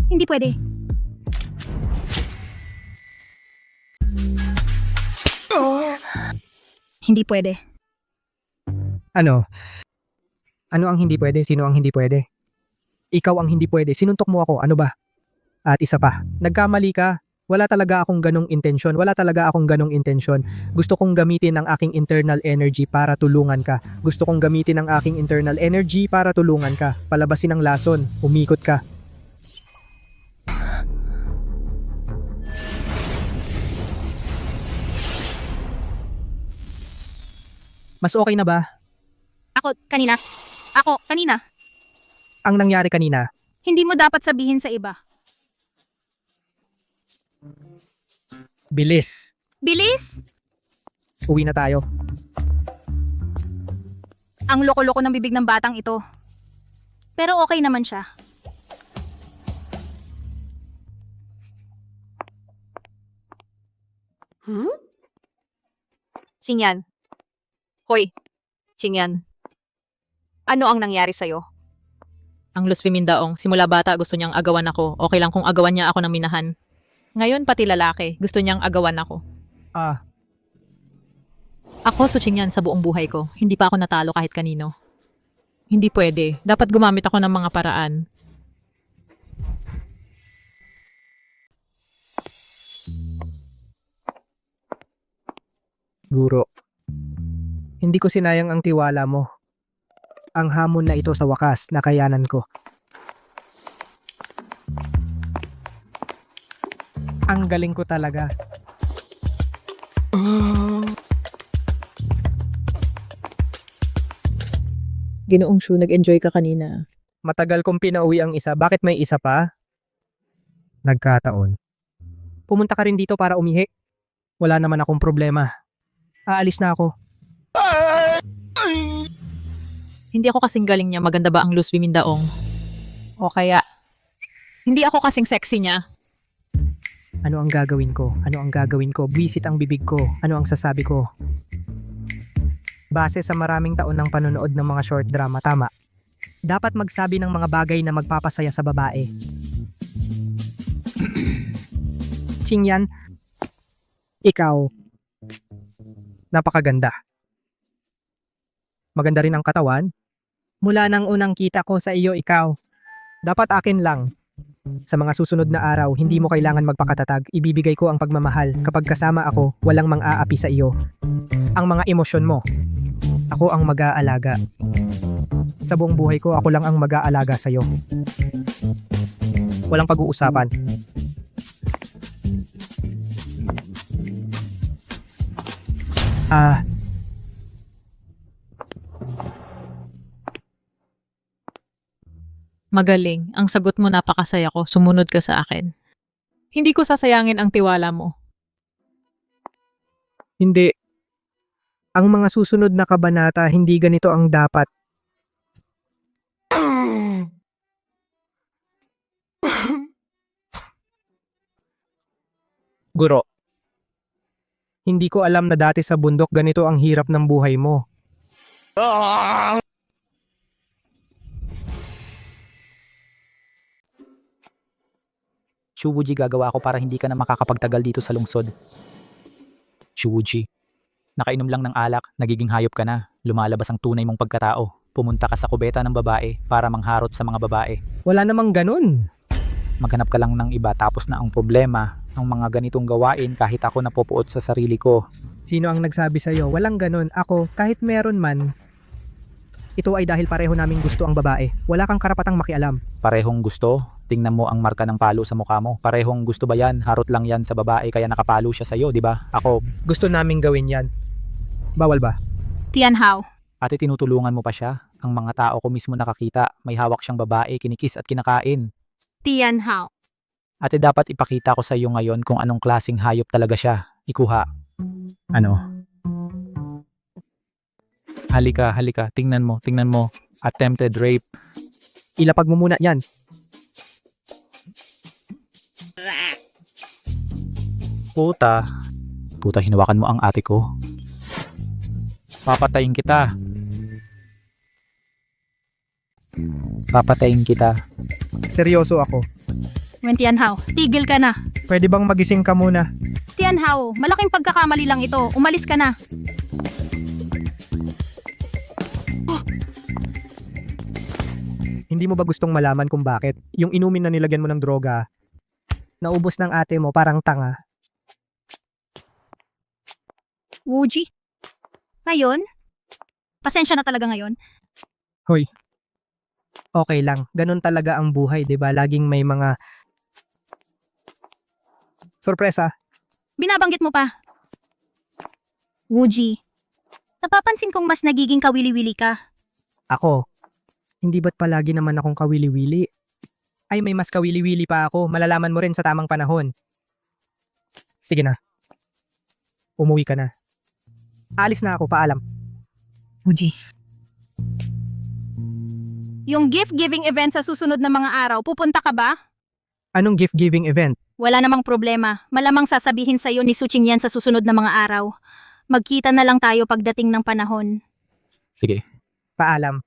Hindi pwede. Hindi pwede. Ano? Ano ang hindi pwede? Sino ang hindi pwede? Ikaw ang hindi pwede. Sinuntok mo ako. Ano ba? At isa pa, nagkamali ka. Wala talaga akong ganong intensyon. Gusto kong gamitin ang aking internal energy para tulungan ka. Palabasin ang lason. Umikot ka. Mas okay na ba? Ako, kanina. Ang nangyari kanina, Hindi mo dapat sabihin sa iba. bilis. Bilis! Uwi na tayo. Ang loko-loko ng bibig ng batang ito. Pero okay naman siya. Qingyan. Hoy, Qingyan. Ano ang nangyari sa'yo? Ang Luz Vimindaong, simula bata gusto niyang agawan ako. Okay lang kung agawan niya ako ng minahan. Ngayon pati lalaki, gusto niyang agawan ako. Ah, Ako Qingyan sa buong buhay ko. Hindi pa ako natalo kahit kanino. Hindi pwede. Dapat gumamit ako ng mga paraan. Guro. Hindi ko sinayang ang tiwala mo. Ang hamon na ito sa wakas, nakayanan ko. Ang galing ko talaga. Ginoong Shu, nag-enjoy ka kanina. Matagal kong pinauwi ang isa. Bakit may isa pa? Nagkataon. Pumunta ka rin dito para umihi. Wala naman akong problema. Aalis na ako. Hindi ako kasing galing niya. Maganda ba ang Luz Vimindaong? O kaya, hindi ako kasing sexy niya. Ano ang gagawin ko? Ano ang gagawin ko? Buwisit ang bibig ko. Ano ang sasabi ko? Base sa maraming taon ng panonood ng mga short drama, tama. Dapat magsabi ng mga bagay na magpapasaya sa babae. Qingyan, ikaw, napakaganda. Maganda rin ang katawan. Mula nang unang kita ko sa iyo, ikaw. Dapat akin lang. Sa mga susunod na araw, hindi mo kailangan magpakatatag. Ibibigay ko ang pagmamahal. Kapag kasama ako, walang mang-aapi sa iyo. Ang mga emosyon mo. Ako ang mag-aalaga. Sa buong buhay ko, ako lang ang mag-aalaga sa iyo. Walang pag-uusapan. Magaling. Ang sagot mo napakasaya ko. Sumunod ka sa akin. Hindi ko sasayangin ang tiwala mo. Hindi. Ang mga susunod na kabanata, hindi ganito ang dapat. Guro. Hindi ko alam na dati sa bundok ganito ang hirap ng buhay mo. Shuwuji, gagawa ako para hindi ka na makakapagtagal dito sa lungsod. Shuwuji, nakainom lang ng alak, nagiging hayop ka na. Lumalabas ang tunay mong pagkatao. Pumunta ka sa kubeta ng babae para mangharot sa mga babae. Wala namang ganun. Maghanap ka lang ng iba tapos na ang problema. Ang mga ganitong gawain kahit ako napupuot sa sarili ko. Sino ang nagsabi sa'yo? Walang ganun. Ako, kahit meron man, ito ay dahil pareho naming gusto ang babae. Wala kang karapatang makialam. Parehong gusto? Tingnan mo ang marka ng palo sa mukha mo. Parehong gusto ba yan? Harot lang yan sa babae kaya nakapalo siya sa'yo, di ba? Ako, Gusto naming gawin yan. Bawal ba? Tianhao. ate tinutulungan mo pa siya. Ang mga tao ko mismo nakakita. May hawak siyang babae, kinikis at kinakain. Tianhao. Ate dapat ipakita ko sa iyo ngayon kung anong klaseng hayop talaga siya. Ikuha. Ano? Halika, halika. Tingnan mo, tingnan mo. Attempted rape. Ilapag mo muna yan. Puta. Puta, hinawakan mo ang ate ko. Papatayin kita. Papatayin kita. Seryoso ako. Tianhao, tigil ka na. Pwede bang magising ka muna? Tianhao, malaking pagkakamali lang ito. Umalis ka na. Hindi mo ba gustong malaman kung bakit? Yung inumin na nilagyan mo ng droga, naubos ng ate mo parang tanga. Wuji? Ngayon? Pasensya na talaga ngayon. Hoy. Okay lang. Ganun talaga ang buhay, 'di ba? Laging may mga sorpresa. Binabanggit mo pa. Wuji, napapansin kong mas nagiging kawili-wili ka. Ako. Hindi ba't palagi naman akong kawili-wili? Ay, may mas kawili-wili pa ako. Malalaman mo rin sa tamang panahon. Sige na. Umuwi ka na. Alis na ako, paalam. Uji. Yung gift-giving event sa susunod na mga araw, pupunta ka ba? Anong gift-giving event? Wala namang problema. Malamang sasabihin sa'yo ni Suching yan sa susunod na mga araw. Magkita na lang tayo pagdating ng panahon. Sige. Paalam.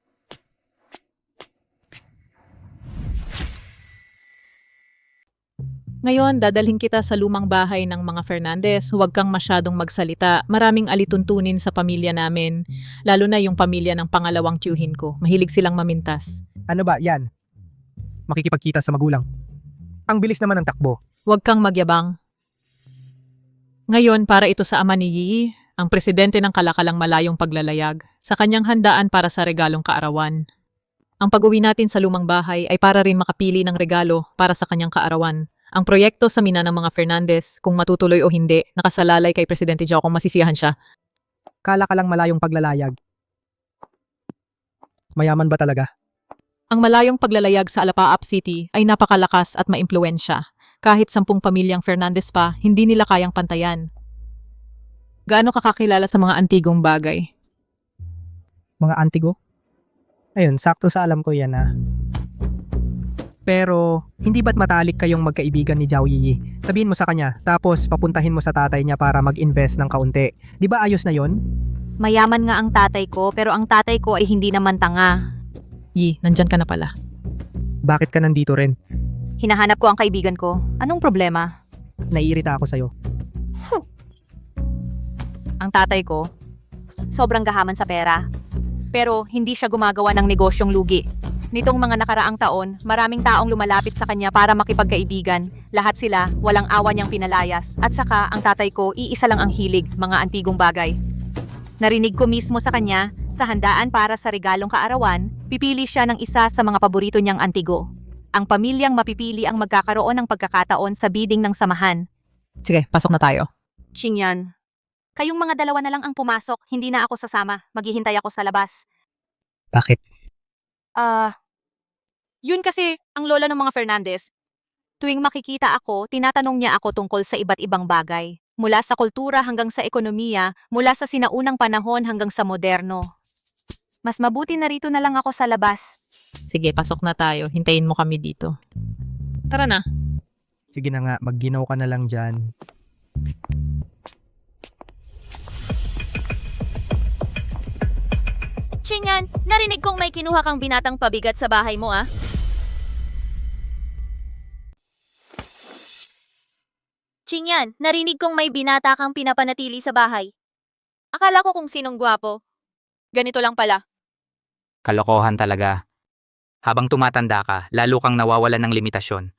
Ngayon, dadalhin kita sa lumang bahay ng mga Fernandez. Huwag kang masyadong magsalita. Maraming alituntunin sa pamilya namin. Lalo na yung pamilya ng pangalawang tiyuhin ko. Mahilig silang mamintas. Ano ba yan? Makikipagkita sa magulang. Ang bilis naman ng takbo. Huwag kang magyabang. Ngayon, para ito sa ama ni Yi, ang presidente ng Kalakalang Malayong Paglalayag, sa kanyang handaan para sa regalong kaarawan. Ang pag-uwi natin sa lumang bahay ay para rin makapili ng regalo para sa kanyang kaarawan. Ang proyekto sa mina ng mga Fernandez, kung matutuloy o hindi, nakasalalay kay Presidente Joe kung masisiyahan siya. Kalakalang Malayong Paglalayag. Mayaman ba talaga? Ang malayong paglalayag sa Alapaap City ay napakalakas at maimpluwensya. Kahit 10 pamilyang Fernandez pa, hindi nila kayang pantayan. Gaano ka kakilala sa mga antigong bagay? Mga antigo? Ayun, sakto sa alam ko yan Pero, hindi ba't matalik kayong magkaibigan ni Zhao Yi? Sabihin mo sa kanya, tapos papuntahin mo sa tatay niya para mag-invest ng kaunti. Di ba ayos na yon? Mayaman nga ang tatay ko, pero ang tatay ko ay hindi naman tanga. Yi, nandyan ka na pala. Bakit ka nandito rin? Hinahanap ko ang kaibigan ko. Anong problema? Naiirita ako sa'yo. Ang tatay ko, sobrang gahaman sa pera. Pero hindi siya gumagawa ng negosyong lugi. Nitong mga nakaraang taon, maraming taong lumalapit sa kanya para makipagkaibigan. Lahat sila, walang awa niyang pinalayas. At saka, ang tatay ko, iisa lang ang hilig, mga antigong bagay. Narinig ko mismo sa kanya, sa handaan para sa regalong kaarawan, pipili siya ng isa sa mga paborito niyang antigo. Ang pamilyang mapipili ang magkakaroon ng pagkakataon sa bidding ng samahan. Sige, pasok na tayo. Qingyan, kayong mga dalawa na lang ang pumasok, hindi na ako sasama. Maghihintay ako sa labas. Bakit? Yun kasi ang lola ng mga Fernandez. Tuwing makikita ako, tinatanong niya ako tungkol sa iba't ibang bagay. Mula sa kultura hanggang sa ekonomiya, mula sa sinaunang panahon hanggang sa moderno. Mas mabuti na rito na lang ako sa labas. Sige, pasok na tayo. Hintayin mo kami dito. Tara na. Sige na nga, magginaw ka na lang dyan. Qingyan, narinig kong may kinuha kang binatang pabigat sa bahay mo Qingyan, narinig kong may binata kang pinapanatili sa bahay. Akala ko kung sinong gwapo. Ganito lang pala. Kalokohan talaga. Habang tumatanda ka, lalo kang nawawalan ng limitasyon.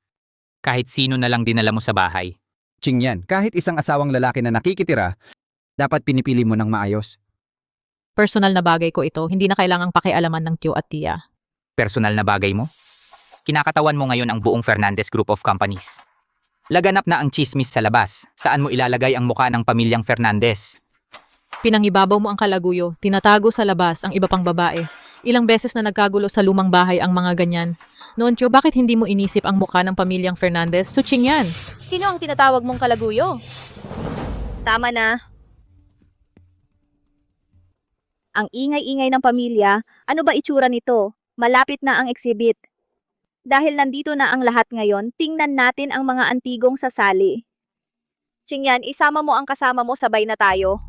Kahit sino na lang dinala mo sa bahay. Qingyan, kahit isang asawang lalaki na nakikitira, dapat pinipili mo ng maayos. Personal na bagay ko ito. Hindi na kailangang pakialaman ng tiyo at tiya. Personal na bagay mo? Kinakatawan mo ngayon ang buong Fernandez Group of Companies. Laganap na ang chismis sa labas. Saan mo ilalagay ang mukha ng pamilyang Fernandez? Pinangibabaw mo ang kalaguyo. Tinatago sa labas ang iba pang babae. Ilang beses na nagkagulo sa lumang bahay ang mga ganyan. Noon, tiyo, bakit hindi mo inisip ang mukha ng pamilyang Fernandez? Suching yan. Sino ang tinatawag mong kalaguyo? Tama na. Ang ingay-ingay ng pamilya, ano ba itsura nito? Malapit na ang exhibit. Dahil nandito na ang lahat ngayon, tingnan natin ang mga antigong sasali. Qingyan, isama mo ang kasama mo, sabay na tayo.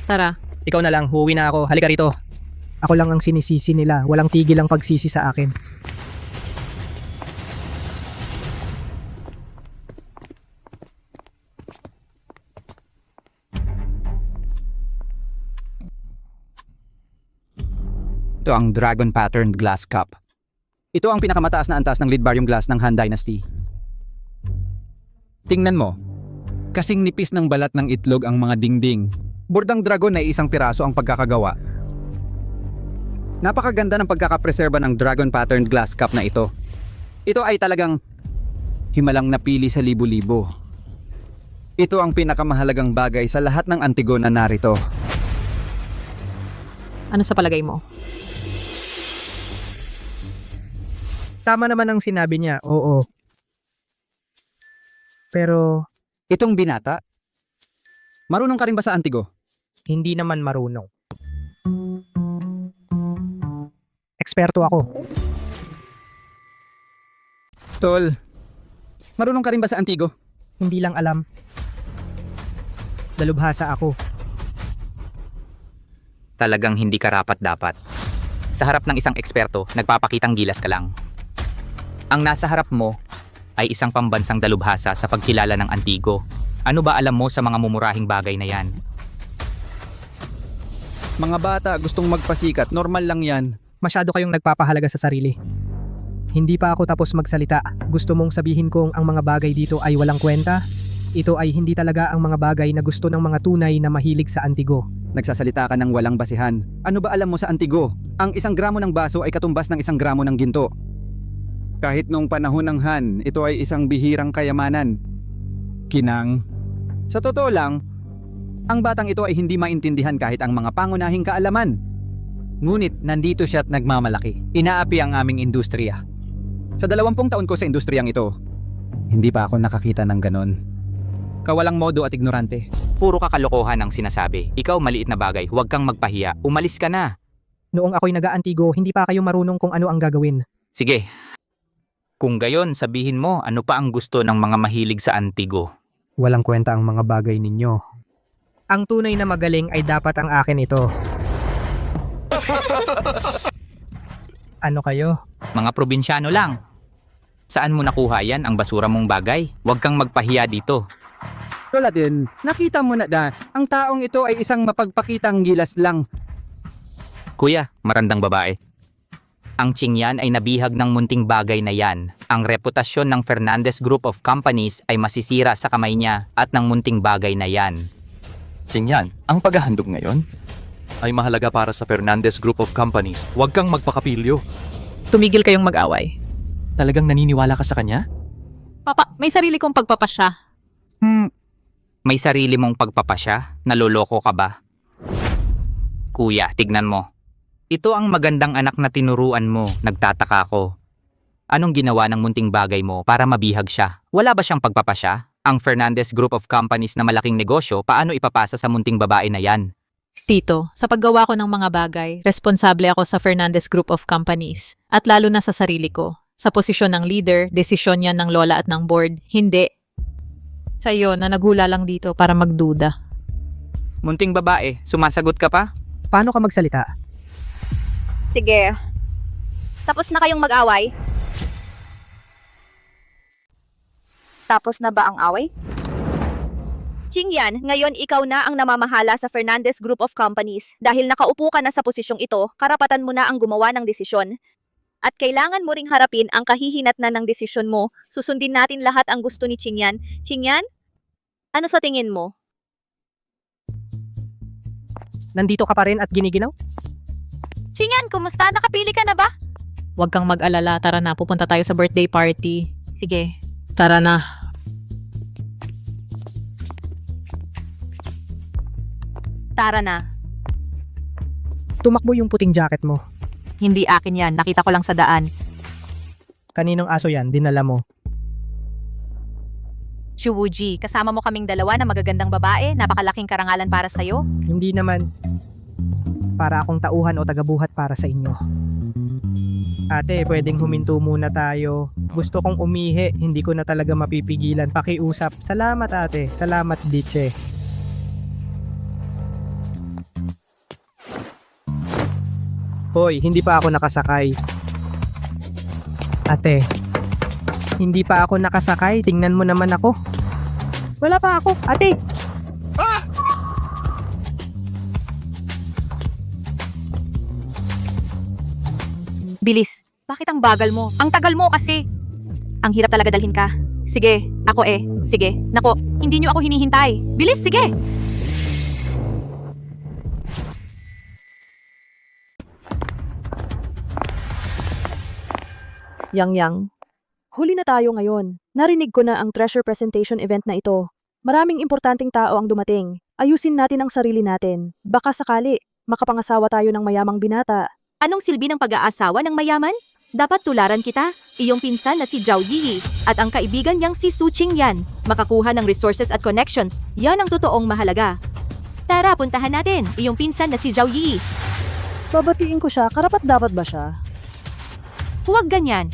Tara. Ikaw na lang, huwi na ako. Halika rito. Ako lang ang sinisisi nila. Walang tigil ang pagsisi sa akin. Ito ang Dragon Patterned Glass Cup. Ito ang pinakamataas na antas ng Lidbarium Glass ng Han Dynasty. Tingnan mo. Kasing nipis ng balat ng itlog ang mga dingding. Bordang dragon ay isang piraso ang pagkakagawa. Napakaganda ng pagkakapreserba ng Dragon Patterned Glass Cup na ito. Ito ay talagang himalang napili sa libo-libo. Ito ang pinakamahalagang bagay sa lahat ng antigo na narito. Ano sa palagay mo? Tama naman ang sinabi niya, oo. Pero, Itong binata? Marunong ka rin ba sa Antigo? Hindi naman marunong. Eksperto ako. Tol, marunong ka rin ba sa Antigo? Hindi lang alam. Dalubhasa ako. Talagang hindi karapat-dapat. Sa harap ng isang eksperto, nagpapakitang gilas ka lang. Ang nasa harap mo ay isang pambansang dalubhasa sa pagkilala ng Antigo. Ano ba alam mo sa mga mumurahing bagay na yan? Mga bata gustong magpasikat, normal lang yan. Masyado kayong nagpapahalaga sa sarili. Hindi pa ako tapos magsalita. Gusto mong sabihin kong ang mga bagay dito ay walang kwenta? Ito ay hindi talaga ang mga bagay na gusto ng mga tunay na mahilig sa Antigo. Nagsasalita ka ng walang basihan. Ano ba alam mo sa Antigo? Ang 1 gramo ng baso ay katumbas ng 1 gramo ng ginto. Kahit nung panahon ng Han, ito ay isang bihirang kayamanan. Kinang. Sa totoo lang, ang batang ito ay hindi maintindihan kahit ang mga pangunahing kaalaman. Ngunit nandito siya at nagmamalaki. Inaapi ang aming industriya. Sa 20 taon ko sa industriyang ito, hindi pa ako nakakita ng ganon. Kawalang modo at ignorante. Puro kakalokohan ang sinasabi. Ikaw maliit na bagay, huwag kang magpahiya. Umalis ka na. Noong ako'y nag-Antigo, hindi pa kayo marunong kung ano ang gagawin. Sige. Kung gayon, sabihin mo ano pa ang gusto ng mga mahilig sa Antigo. Walang kwenta ang mga bagay ninyo. Ang tunay na magaling ay dapat ang akin ito. Ano kayo? Mga probinsyano lang. Saan mo nakuha yan ang basura mong bagay? Huwag kang magpahiya dito. Tula din, nakita mo na ang taong ito ay isang mapagpakitang gilas lang. Kuya, marandang babae. Ang Qingyan ay nabihag ng munting bagay na yan. Ang reputasyon ng Fernandez Group of Companies ay masisira sa kamay niya at ng munting bagay na yan. Qingyan, ang paghahandog ngayon ay mahalaga para sa Fernandez Group of Companies. Huwag kang magpakapilyo. Tumigil kayong mag-away. Talagang naniniwala ka sa kanya? Papa, may sarili kong pagpapasya. May sarili mong pagpapasya? Naloloko ka ba? Kuya, tignan mo. Ito ang magandang anak na tinuruan mo. Nagtataka ako. Anong ginawa ng munting bagay mo para mabihag siya? Wala ba siyang pagpapasya? Ang Fernandez Group of Companies na malaking negosyo, paano ipapasa sa munting babae na yan? Tito, sa paggawa ko ng mga bagay, responsable ako sa Fernandez Group of Companies. At lalo na sa sarili ko. Sa posisyon ng leader, desisyon yan ng lola at ng board. Hindi. Sa'yo na naghula lang dito para magduda. Munting babae, sumasagot ka pa? Paano ka magsalita? Sige. Tapos na kayong mag-away? Tapos na ba ang away? Qingyan, ngayon ikaw na ang namamahala sa Fernandez Group of Companies. Dahil nakaupo ka na sa posisyong ito, karapatan mo na ang gumawa ng desisyon. At kailangan mo ring harapin ang kahihinatnan ng desisyon mo. Susundin natin lahat ang gusto ni Qingyan. Qingyan, ano sa tingin mo? Nandito ka pa rin at giniginaw? Qingyan, kumusta? Nakapili ka na ba? Huwag kang mag-alala, tara na, pupunta tayo sa birthday party. Sige. Tara na. Tara na. Tumakbo yung puting jacket mo. Hindi akin yan. Nakita ko lang sa daan. Kaninong aso yan? Dinala mo. Shuwuji, kasama mo kaming dalawa na magagandang babae. Napakalaking karangalan para sa'yo. Hindi naman para akong tauhan o tagabuhat para sa inyo. Ate, pwedeng huminto muna tayo. Gusto kong umihi, hindi ko na talaga mapipigilan. Pakiusap. Salamat ate. Salamat Diche. Hoy, hindi pa ako nakasakay. Ate, hindi pa ako nakasakay. Tingnan mo naman ako. Wala pa ako. Ate! Bilis. Bakit ang bagal mo? Ang tagal mo kasi. Ang hirap talaga dalhin ka. Sige, ako eh. Sige. Nako, hindi niyo ako hinihintay. Bilis, sige! Yang, huli na tayo ngayon. Narinig ko na ang treasure presentation event na ito. Maraming importanteng tao ang dumating. Ayusin natin ang sarili natin. Baka sakali, makapangasawa tayo ng mayamang binata. Anong silbi ng pag-aasawa ng mayaman? Dapat tularan kita, iyong pinsan na si Zhao Yi at ang kaibigan niyang si Su Qingyan. Makakuha ng resources at connections, yan ang totoong mahalaga. Tara, puntahan natin, iyong pinsan na si Zhao Yi. Babatiin ko siya, karapat-dapat ba siya? Huwag ganyan.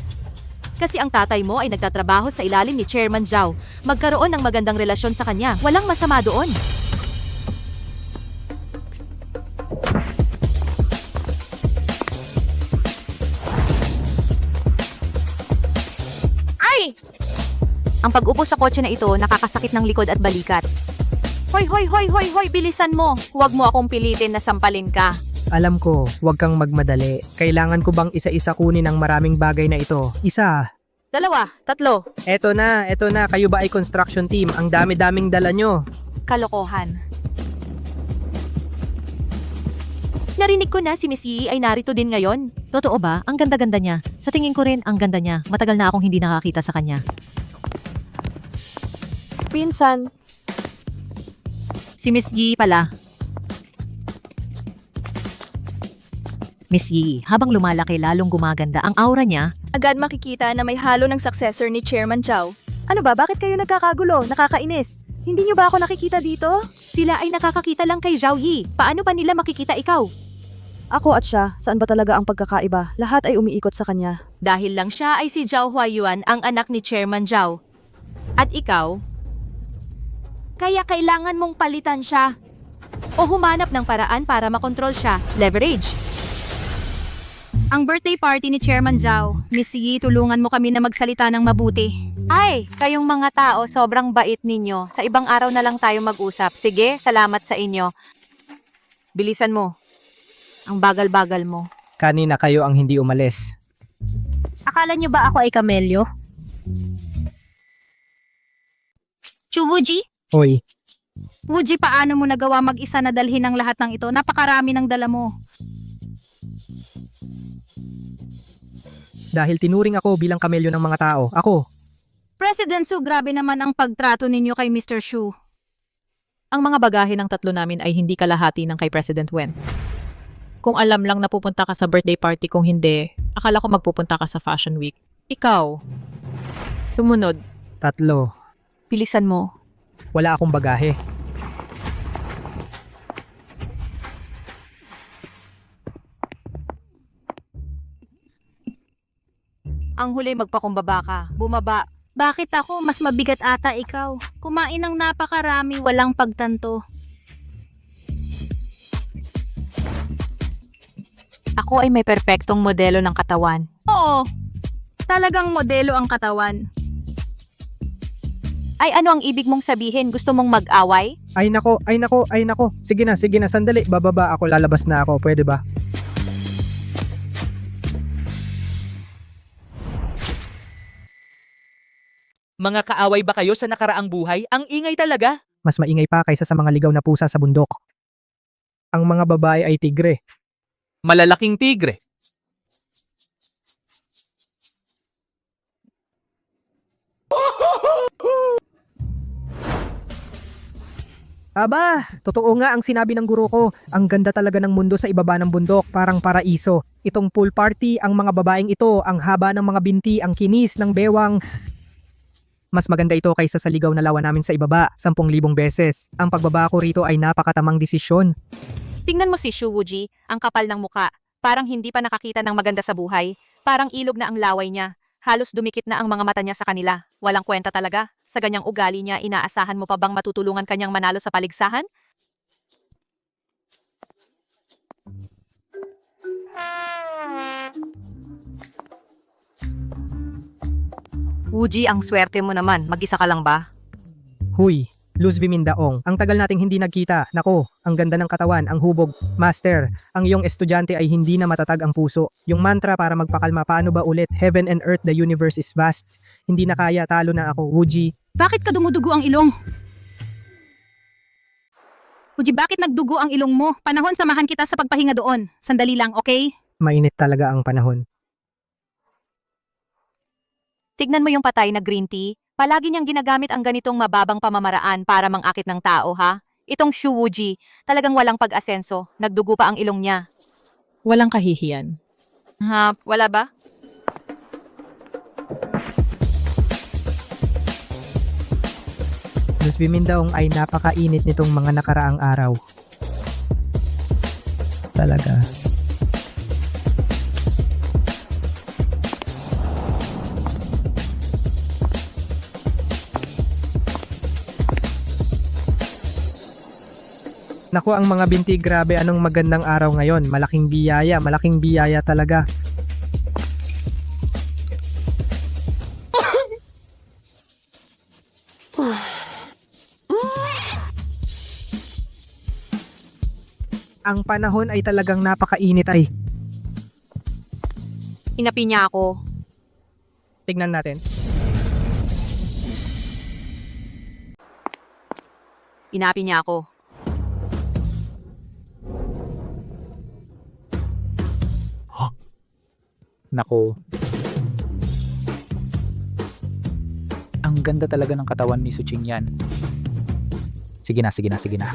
Kasi ang tatay mo ay nagtatrabaho sa ilalim ni Chairman Zhao. Magkaroon ng magandang relasyon sa kanya, walang masama doon. Ang pag-upo sa kotse na ito nakakasakit ng likod at balikat. Hoy, hoy, hoy, hoy, hoy, bilisan mo. Huwag mo akong pilitin na sampalin ka. Alam ko, huwag kang magmadali. Kailangan ko bang isa-isa kunin ang maraming bagay na ito? Isa. 2, 3. Eto na. Kayo ba ay construction team? Ang dami-daming dala nyo. Kalokohan. Narinig ko na si Miss Yi ay narito din ngayon. Totoo ba? Ang ganda-ganda niya. Sa tingin ko rin, ang ganda niya. Matagal na akong hindi nakakita sa kanya. Pinsan, Si Miss Yi pala. Miss Yi, habang lumalaki lalong gumaganda ang aura niya. Agad makikita na may halo ng successor ni Chairman Zhao. ano ba? Bakit kayo nagkakagulo? Nakakainis. Hindi niyo ba ako nakikita dito? Sila ay nakakakita lang kay Zhao Yi. Paano pa nila makikita ikaw? Ako at siya, saan ba talaga ang pagkakaiba? Lahat ay umiikot sa kanya. Dahil lang siya ay si Zhao Huayuan, ang anak ni Chairman Zhao. At ikaw? Kaya kailangan mong palitan siya. O humanap ng paraan para makontrol siya. Leverage. Ang birthday party ni Chairman Zhao. Miss Yi, tulungan mo kami na magsalita ng mabuti. Ay, kayong mga tao, sobrang bait ninyo. Sa ibang araw na lang tayo mag-usap. Sige, salamat sa inyo. Bilisan mo. Ang bagal-bagal mo. Kanina kayo ang hindi umalis. Akala niyo ba ako ay kamelyo? Chubuji? Hoy, Wuji, paano mo nagawa mag-isa na dalhin ang lahat ng ito? Napakarami ng dala mo. dahil tinuring ako bilang kamelyo ng mga tao. Ako. President Su, grabe naman ang pagtrato ninyo kay Mr. Shu. Ang mga bagahe ng tatlo namin ay hindi kalahati ng kay President Wen. Kung alam lang na pupunta ka sa birthday party, kung hindi, akala ko magpupunta ka sa Fashion Week. Ikaw. Sumunod. 3. Bilisan mo. Wala akong bagahe. Ang huli magpakumbaba ka. Bumaba. Bakit ako? Mas mabigat ata ikaw. Kumain ng napakarami, walang pagtanto. Ako ay may perpektong modelo ng katawan. Oo, talagang modelo ang katawan. Ay, ano ang ibig mong sabihin? Gusto mong mag-away? Ay nako. Sige na, sandali. Bababa ako, lalabas na ako. Pwede ba? Mga kaaway ba kayo sa nakaraang buhay? Ang ingay talaga. Mas maingay pa kaysa sa mga ligaw na pusa sa bundok. Ang mga babae ay tigre. Malalaking tigre. Aba, totoo nga ang sinabi ng guro ko. Ang ganda talaga ng mundo sa ibaba ng bundok, parang paraiso. Itong pool party, ang mga babaeng ito, ang haba ng mga binti, ang kinis ng bewang. Mas maganda ito kaysa sa ligaw na lawa namin sa ibaba, 10,000 beses. Ang pagbaba ko rito ay napakatamang desisyon. Tingnan mo si Shu Wuji, ang kapal ng muka. Parang hindi pa nakakita ng maganda sa buhay. Parang ilog na ang laway niya. Halos dumikit na ang mga mata niya sa kanila. Walang kwenta talaga. Sa ganyang ugali niya, inaasahan mo pa bang matutulungan kanyang manalo sa paligsahan? Wuji, ang swerte mo naman. Mag-isa ka lang ba? Huy, Luz Vimindaong, ang tagal nating hindi nagkita. Nako, ang ganda ng katawan, ang hubog. Master, ang iyong estudyante ay hindi na matatag ang puso. Yung mantra para magpakalma, paano ba ulit? Heaven and earth, the universe is vast. Hindi na kaya, talo na ako. Wuji, Bakit ka dumudugo ang ilong? Wuji, bakit nagdugo ang ilong mo? Panahon, samahan kita sa pagpahinga doon. Sandali lang, okay? mainit talaga ang panahon. Tignan mo yung patay na green tea. Palagi niyang ginagamit ang ganitong mababang pamamaraan para mangakit ng tao, ha? Itong Shu Wuji, talagang walang pag-asenso. Nagdugo pa ang ilong niya. Walang kahihiyan. Ha, wala ba? Luz Bimindaong ay napakainit nitong mga nakaraang araw. Talaga. Naku, ang mga binti, grabe, anong magandang araw ngayon. Malaking biyaya talaga. Ang panahon ay talagang napakainit ay. Inapi niya ako. Tignan natin. Inapi niya ako. Nako. Ang ganda talaga ng katawan ni Suching yan. Sige na.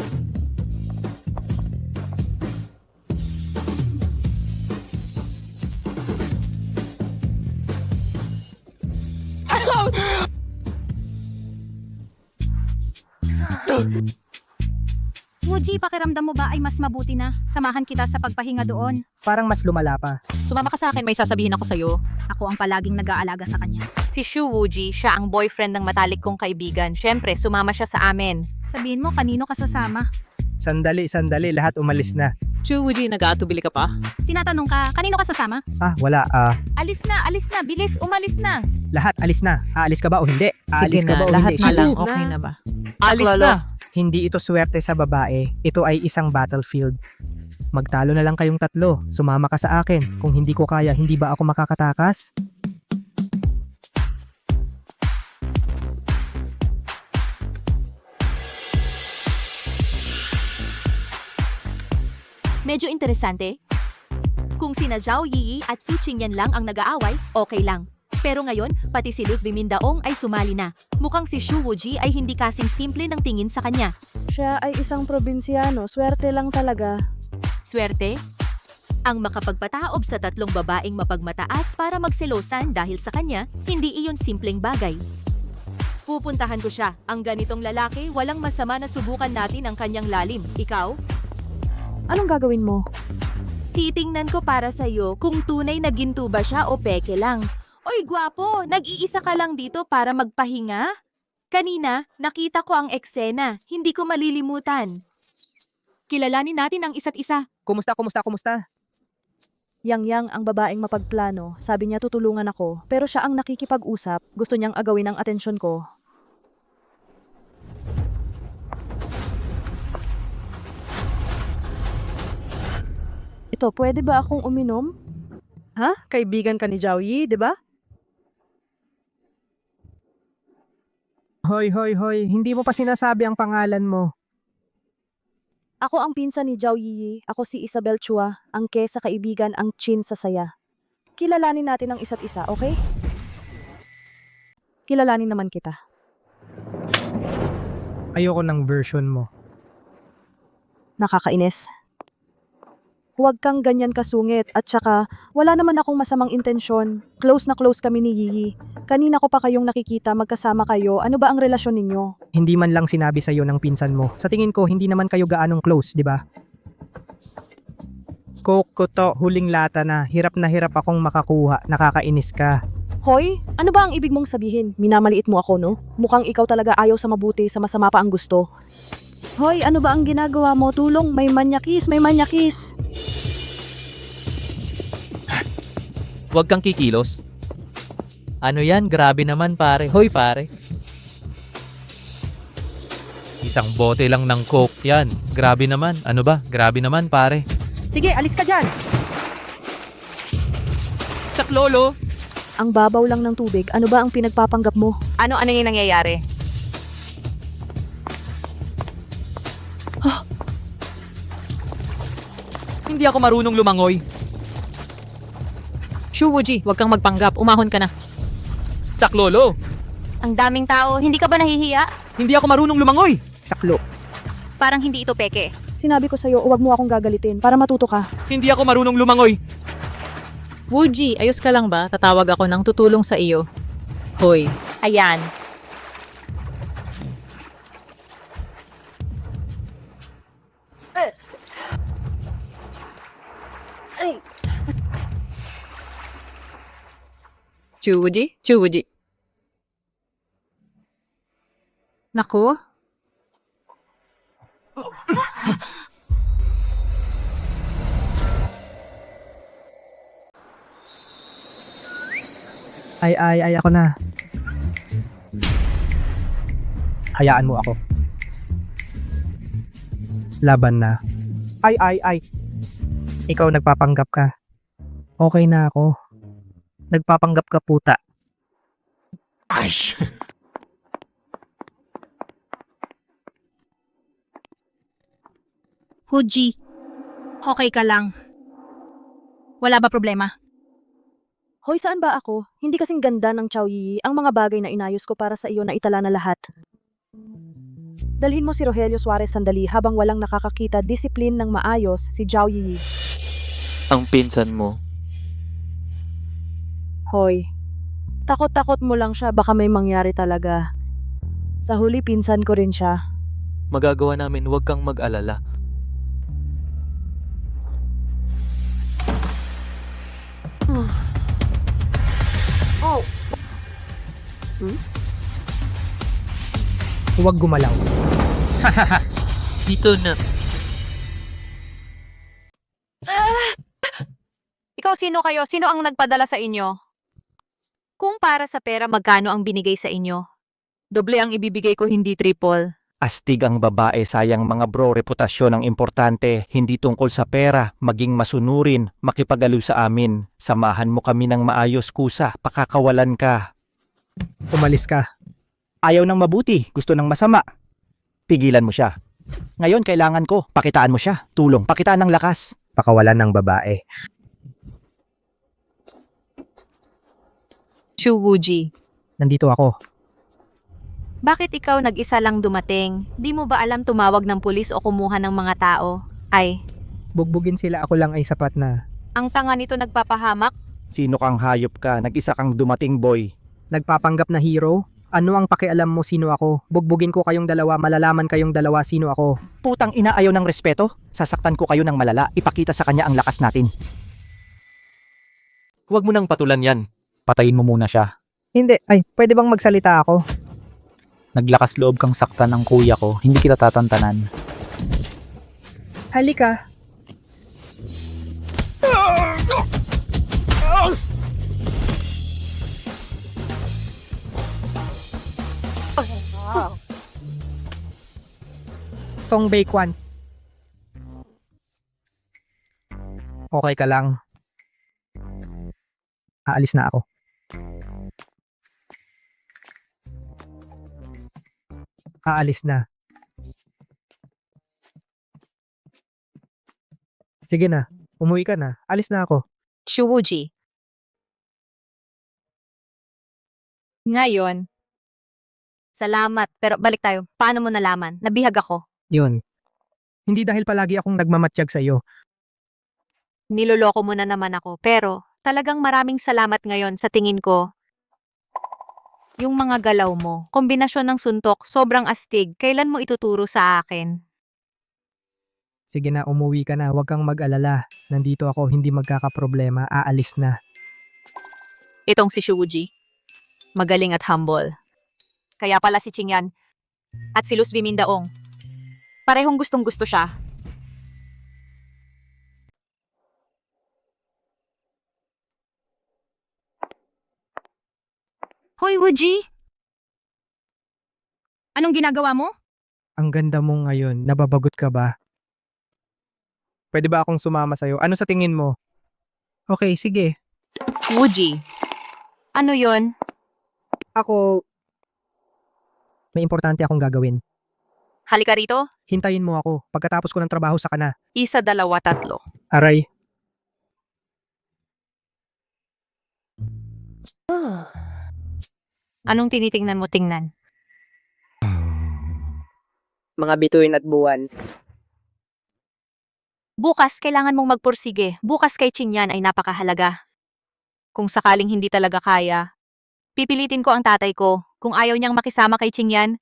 Wuji, pakiramdam mo ba ay mas mabuti na? Samahan kita sa pagpahinga doon. Parang mas lumala pa. Sumama ka sa akin, may sasabihin ako sa'yo. Ako ang palaging nag-aalaga sa kanya. Si Shu Wuji, siya ang boyfriend ng matalik kong kaibigan. Siyempre, sumama siya sa amin. Sabihin mo, kanino ka sasama? Sandali, lahat umalis na. Shu Wuji, nag-aatubili ka pa? Tinatanong ka, kanino ka sasama? Wala. Alis na, bilis, umalis na. Lahat alis na. Aalis ka ba o hindi? Aalis Sige ka ba na, o lahat hindi? na lang. Sus, Okay na ba? Alis na. Hindi ito swerte sa babae. Ito ay isang battlefield. Magtalo na lang kayong tatlo. Sumama ka sa akin. Kung hindi ko kaya, hindi ba ako makakatakas? Medyo interesante. Kung sina Zhao Yi at Su Qingyan lang ang nag-aaway, okay lang. Pero ngayon, pati si Luz Bimindaong ay sumali na. Mukhang si Shu Wuji ay hindi kasing simple ng tingin sa kanya. Siya ay isang probinsyano, swerte lang talaga. Swerte? Ang makapagpataob sa tatlong babaeng mapagmataas para magselosan dahil sa kanya, hindi iyon simpleng bagay. Pupuntahan ko siya. Ang ganitong lalaki, walang masama na subukan natin ang kanyang lalim. Ikaw? Anong gagawin mo? Titingnan ko para sa'yo kung tunay na ginto ba siya o peke lang. Oy, gwapo! Nag-iisa ka lang dito para magpahinga? Kanina, nakita ko ang eksena. Hindi ko malilimutan. Kilalanin natin ang isa't isa. Kumusta? Yang ang babaeng mapagplano. Sabi niya tutulungan ako, pero siya ang nakikipag-usap. Gusto niyang agawin ang atensyon ko. Ito, pwede ba akong uminom? Ha? Kaibigan ka ni Zhao Yi, di ba? Hoy, hindi mo pa sinasabi ang pangalan mo. Ako ang pinsan ni Zhao Yi. Ako si Isabel Chua, ang sa kaibigan, ang Chin sa saya. Kilalanin natin ang isa't isa, okay? Kilalanin naman kita. Ayoko ng version mo. Nakakainis. Huwag kang ganyan kasungit at saka wala naman akong masamang intensyon. Close na close kami ni Yi. Kanina ko pa kayong nakikita, magkasama kayo. Ano ba ang relasyon ninyo? Hindi man lang sinabi sa'yo ng pinsan mo. Sa tingin ko, hindi naman kayo gaanong close, di ba? Coke to, huling lata na. Hirap akong makakuha. Nakakainis ka. Hoy, ano ba ang ibig mong sabihin? Minamaliit mo ako, no? Mukhang ikaw talaga ayaw sa mabuti, sa masama pa ang gusto. Hoy, ano ba ang ginagawa mo? Tulong, may manyakis. Huwag kang kikilos. Ano yan? Grabe naman pare. Hoy pare. Isang bote lang ng Coke yan. Grabe naman. Ano ba? Grabe naman pare. Sige, alis ka dyan! Sak lolo! Ang babaw lang ng tubig. Ano ba ang pinagpapanggap mo? Ano yung nangyayari? Hindi ako marunong lumangoy. Shu Wuji, huwag kang magpanggap. Umahon ka na. Sak lolo! Ang daming tao, hindi ka ba nahihiya? Hindi ako marunong lumangoy! Saklo. Parang hindi ito peke. Sinabi ko sa'yo, huwag mo akong gagalitin para matuto ka. Hindi ako marunong lumangoy! Wuji, ayos ka lang ba? Tatawag ako ng tutulong sa iyo. Hoy, Ayan. Chuji? Chuji. Naku, Ay, ako na. Hayaan mo ako. Laban na. Ay. Ikaw nagpapanggap ka. Okay na ako. Nagpapanggap ka puta. Huji, okay ka lang. Wala ba problema? Hoy, saan ba ako? Hindi kasing ganda ng Chow Yi ang mga bagay na inayos ko para sa iyo na itala na lahat. Dalhin mo si Rogelio Suarez sandali habang walang nakakakita disiplin ng maayos si Zhao Yi. Ang pinsan mo. Hoy, takot-takot mo lang siya, baka may mangyari talaga. Sa huli, pinsan ko rin siya. Magagawa namin, huwag kang mag-alala. Huwag gumalaw. Dito na. Ikaw, sino kayo? Sino ang nagpadala sa inyo? Kung para sa pera, magkano ang binigay sa inyo? Doble ang ibibigay ko, hindi triple. Astig ang babae, sayang mga bro, reputasyon ang importante, hindi tungkol sa pera, maging masunurin, makipagaliw sa amin. Samahan mo kami ng maayos kusa, pakakawalan ka. Umalis ka. Ayaw ng mabuti, gusto ng masama. Pigilan mo siya. Ngayon kailangan ko, pakitaan mo siya, tulong, pakitaan ng lakas. Pakawalan ng babae. Chuwuji. Nandito ako. Bakit ikaw nag-isa lang dumating? Di mo ba alam tumawag ng pulis o kumuha ng mga tao? Ay, Bugbugin sila, ako lang ay sapat na. ang tanga nito nagpapahamak? Sino kang hayop ka, nag-isa kang dumating boy. Nagpapanggap na hero? Ano ang pakialam mo sino ako? Bugbugin ko kayong dalawa, malalaman kayong dalawa sino ako. Putang ina, ayaw ng respeto? Sasaktan ko kayo ng malala, ipakita sa kanya ang lakas natin. Huwag mo nang patulan yan. Patayin mo muna siya. Hindi, pwede bang magsalita ako? Naglakas loob kang saktan ng kuya ko, hindi kita tatantanan. Halika. Tong Baekwan. Okay ka lang. Aalis na ako. Aalis na. Sige na, umuwi ka na. Alis na ako. Chuwuji. Ngayon, salamat. Pero balik tayo. Paano mo nalaman? Nabihag ako. Yun. Hindi dahil palagi akong nagmamatsyag sa iyo. Niloloko mo na naman ako. Pero talagang maraming salamat ngayon sa tingin ko. Yung mga galaw mo, kombinasyon ng suntok, sobrang astig. Kailan mo ituturo sa akin? Sige na, umuwi ka na. Huwag kang mag-alala. Nandito ako, hindi magkakaproblema. Aalis na. Itong si Shuji. Magaling at humble. Kaya pala si Qingyan at si Luz Vimindaong. Parehong gustong-gusto siya. Hoy, Wuji! Anong ginagawa mo? Ang ganda mo ngayon. Nababagot ka ba? Pwede ba akong sumama sa'yo? Ano sa tingin mo? Okay, sige. Wuji. Ano yon? Ako, may importante akong gagawin. Halika rito. Hintayin mo ako. Pagkatapos ko ng trabaho sa kana. 1, 2, 3. Aray. Anong tinitingnan mo tingnan? Mga bituin at buwan. Bukas, kailangan mong magpursige. Bukas kay Qingyan ay napakahalaga. Kung sakaling hindi talaga kaya, pipilitin ko ang tatay ko. Kung ayaw niyang makisama kay Qingyan,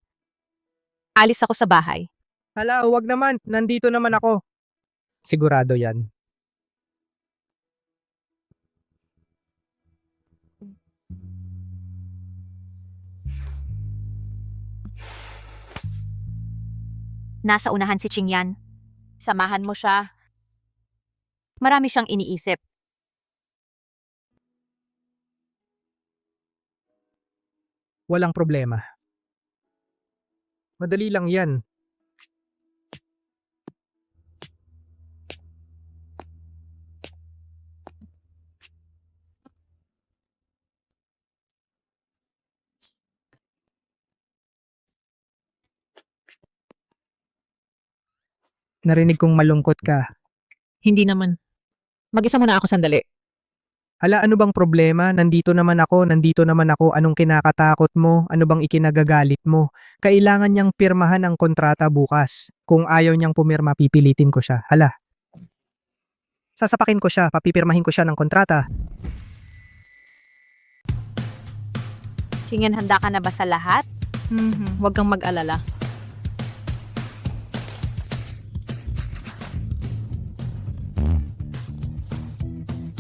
alis ako sa bahay. Hala, huwag naman. Nandito naman ako. Sigurado yan. Nasa unahan si Qingyan. Samahan mo siya. Marami siyang iniisip. Walang problema. Madali lang yan. Narinig kong malungkot ka. Hindi naman. Mag-isa muna ako sandali. Hala, ano bang problema? Nandito naman ako. Anong kinakatakot mo? Ano bang ikinagagalit mo? Kailangan niyang pirmahan ang kontrata bukas. Kung ayaw niyang pumirma, pipilitin ko siya. Hala. Sasapakin ko siya, papipirmahin ko siya ng kontrata. Qingyan, handa ka na ba sa lahat? Huwag kang mag-alala.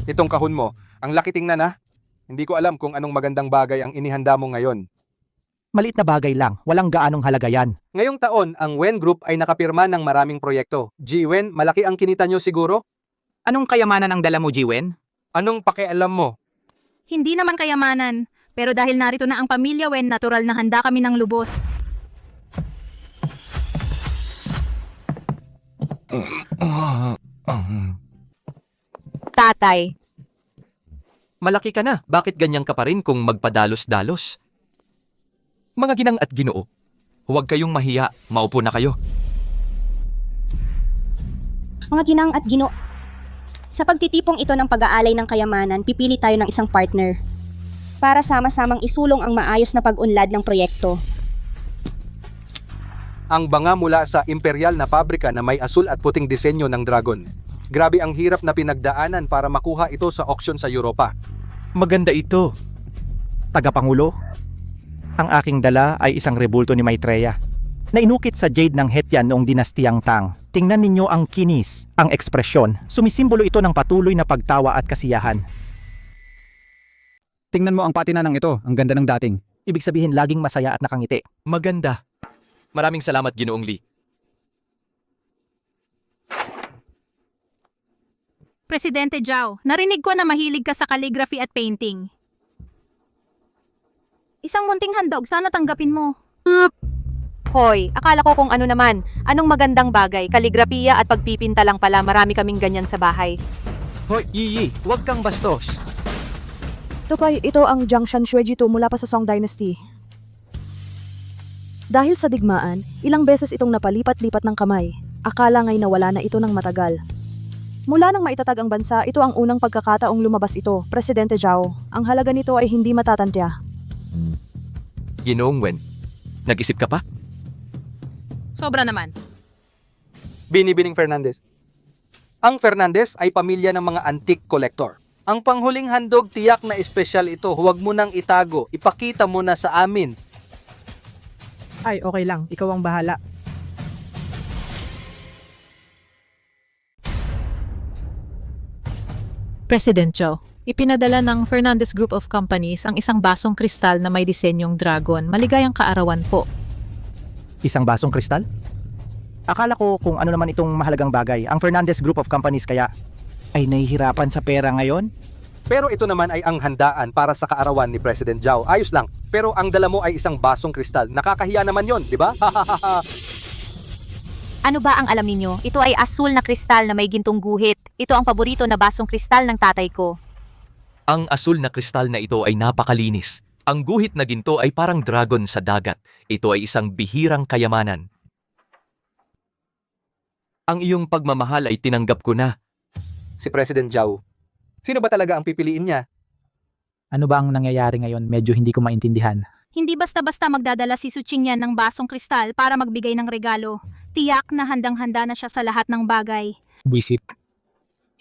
Itong kahon mo, ang laki tingnan ha. Hindi ko alam kung anong magandang bagay ang inihanda mo ngayon. Maliit na bagay lang, walang gaanong halaga yan. Ngayong taon, ang Wen Group ay nakapirma ng maraming proyekto. Wen, malaki ang kinita nyo siguro? Anong kayamanan ang dala mo, Jiwen? Anong pakialam mo? Hindi naman kayamanan, pero dahil narito na ang pamilya Wen, natural na handa kami ng lubos. Tatay, Malaki ka na, bakit ganyan ka pa rin kung magpadalos-dalos? Mga ginang at ginoo, huwag kayong mahiya, maupo na kayo. Mga ginang at gino, sa pagtitipong ito ng pag-aalay ng kayamanan, pipili tayo ng isang partner para sama-samang isulong ang maayos na pag-unlad ng proyekto. Ang banga mula sa imperial na pabrika na may asul at puting disenyo ng dragon. Grabe ang hirap na pinagdaanan para makuha ito sa auction sa Europa. Maganda ito. Tagapangulo, ang aking dala ay isang rebulto ni Maitreya na inukit sa jade ng Hetyan noong dinastiyang Tang. Tingnan ninyo ang kinis, ang ekspresyon. Sumisimbolo ito ng patuloy na pagtawa at kasiyahan. Tingnan mo ang patina ng ito, ang ganda ng dating. Ibig sabihin laging masaya at nakangiti. Maganda. Maraming salamat, Ginoong Lee. Presidente Zhao, narinig ko na mahilig ka sa calligraphy at painting. Isang munting handog, sana tanggapin mo. Hoy, akala ko kung ano naman. Anong magandang bagay, kaligrapiya at pagpipinta lang pala, marami kaming ganyan sa bahay. Hoy, Yi, huwag kang bastos. Tokay, ito ang Jiangshan Xuejitu mula pa sa Song Dynasty. Dahil sa digmaan, ilang beses itong napalipat-lipat ng kamay. Akala nga'y nawala na ito ng matagal. Mula nang maitatag ang bansa, ito ang unang pagkakataong lumabas ito, Presidente Zhao. Ang halaga nito ay hindi matatantya. Ginoong Wen, nag-isip ka pa? Sobra naman. Binibining Fernandez. Ang Fernandez ay pamilya ng mga antique collector. Ang panghuling handog, tiyak na espesyal ito. Huwag mo nang itago. Ipakita mo na sa amin. Ay, okay lang. Ikaw ang bahala. President Zhao, ipinadala ng Fernandez Group of Companies ang isang basong kristal na may disenyong dragon. Maligayang kaarawan po. Isang basong kristal? Akala ko kung ano naman itong mahalagang bagay. Ang Fernandez Group of Companies kaya ay nahihirapan sa pera ngayon? Pero ito naman ay ang handaan para sa kaarawan ni President Zhao. Ayos lang. Pero ang dala mo ay isang basong kristal. Nakakahiya naman yon, di ba? Ano ba ang alam ninyo? Ito ay asul na kristal na may gintong guhit. Ito ang paborito na basong kristal ng tatay ko. Ang asul na kristal na ito ay napakalinis. Ang guhit na ginto ay parang dragon sa dagat. Ito ay isang bihirang kayamanan. Ang iyong pagmamahal ay tinanggap ko na. Si President Zhao. Sino ba talaga ang pipiliin niya? Ano ba ang nangyayari ngayon? Medyo hindi ko maintindihan. Hindi basta-basta magdadala si Su Qingyan ng basong kristal para magbigay ng regalo. Tiyak na handang-handa na siya sa lahat ng bagay. Buisit.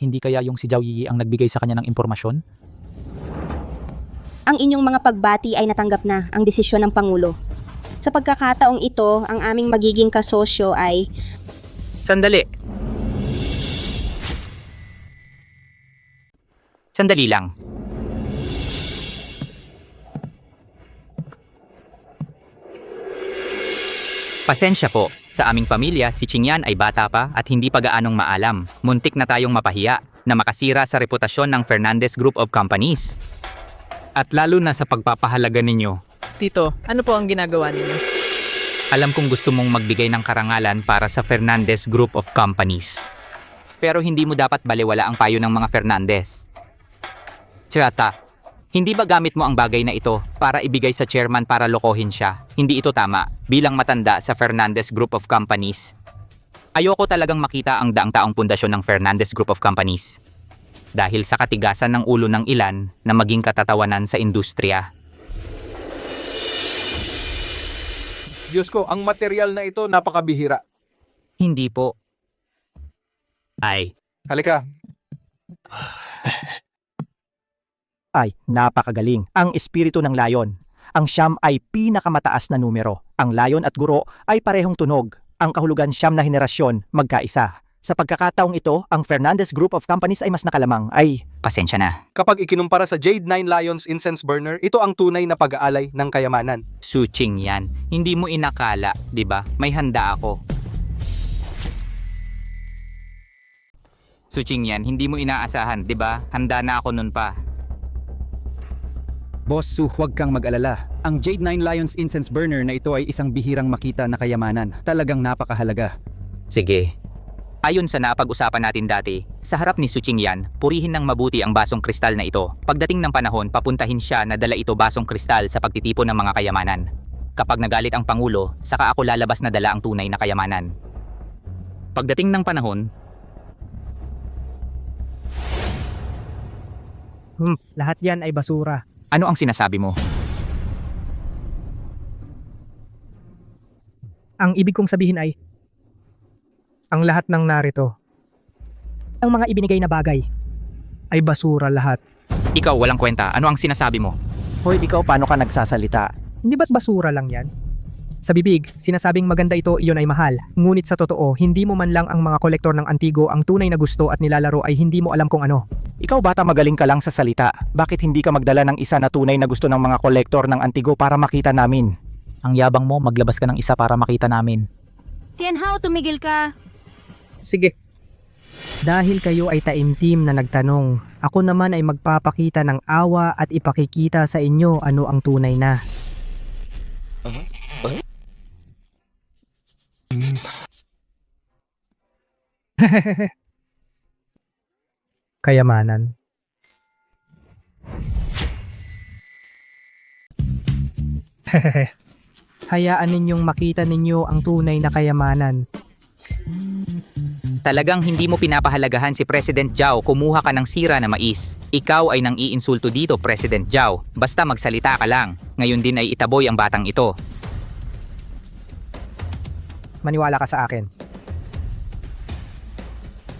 Hindi kaya yung si Zhao Yi ang nagbigay sa kanya ng impormasyon? Ang inyong mga pagbati ay natanggap na ang desisyon ng Pangulo. Sa pagkakataong ito, ang aming magiging kasosyo ay... Sandali. Sandali lang. Pasensya po, Sa aming pamilya, si Qingyan ay bata pa at hindi pa gaanong maalam. Muntik na tayong mapahiya na makasira sa reputasyon ng Fernandez Group of Companies. At lalo na sa pagpapahalaga ninyo. Tito, ano po ang ginagawa ninyo? Alam kong gusto mong magbigay ng karangalan para sa Fernandez Group of Companies. Pero hindi mo dapat baliwala ang payo ng mga Fernandez. Tsata, hindi ba gamit mo ang bagay na ito para ibigay sa chairman para lokohin siya? Hindi ito tama bilang matanda sa Fernandez Group of Companies. Ayoko talagang makita ang daang-taong pundasyon ng Fernandez Group of Companies. Dahil sa katigasan ng ulo ng ilan na maging katatawanan sa industriya. Diyos ko, ang material na ito napakabihira. Hindi po. Ay. Halika. Ay, napakagaling. Ang espiritu ng layon. Ang siyam ay pinakamataas na numero. Ang layon at guro ay parehong tunog. Ang kahulugan siyam na henerasyon, magkaisa. Sa pagkakataong ito, ang Fernandez Group of Companies ay mas nakalamang. Ay, pasensya na. Kapag ikinumpara sa Jade 9 Lions Incense Burner, ito ang tunay na pag-aalay ng kayamanan. Su Qingyan, hindi mo inakala, di ba? May handa ako. Su Qingyan, hindi mo inaasahan, di ba? Handa na ako nun pa. Boss Su, huwag kang mag-alala. Ang Jade 9 Lions Incense Burner na ito ay isang bihirang makita na kayamanan. Talagang napakahalaga. Sige. Ayon sa napag-usapan natin dati, sa harap ni Su Qingyan, purihin ng mabuti ang basong kristal na ito. Pagdating ng panahon, papuntahin siya na dala ito basong kristal sa pagtitipon ng mga kayamanan. Kapag nagalit ang Pangulo, saka ako lalabas na dala ang tunay na kayamanan. Pagdating ng panahon, Lahat yan ay basura. ano ang sinasabi mo? Ang ibig kong sabihin ay, ang lahat ng narito, ang mga ibinigay na bagay, ay basura lahat. Ikaw walang kwenta, ano ang sinasabi mo? hoy, ikaw paano ka nagsasalita? Hindi ba't basura lang yan? Sa bibig, sinasabing maganda ito, iyon ay mahal. Ngunit sa totoo, hindi mo man lang ang mga kolektor ng antigo ang tunay na gusto at nilalaro ay hindi mo alam kung ano. Ikaw bata magaling ka lang sa salita. Bakit hindi ka magdala ng isa na tunay na gusto ng mga kolektor ng antigo para makita namin? Ang yabang mo, maglabas ka ng isa para makita namin. Tianhao, tumigil ka. Sige. Dahil kayo ay taimtim na nagtanong, ako naman ay magpapakita ng awa at ipakikita sa inyo ano ang tunay na. Kayamanan. Hayaan ninyong makita ninyo ang tunay na kayamanan. Talagang hindi mo pinapahalagahan si President Zhao, kumuha ka ng sira na mais. Ikaw ay nang iinsulto dito, President Zhao. Basta magsalita ka lang. Ngayon din ay itaboy ang batang ito. Maniwala ka sa akin.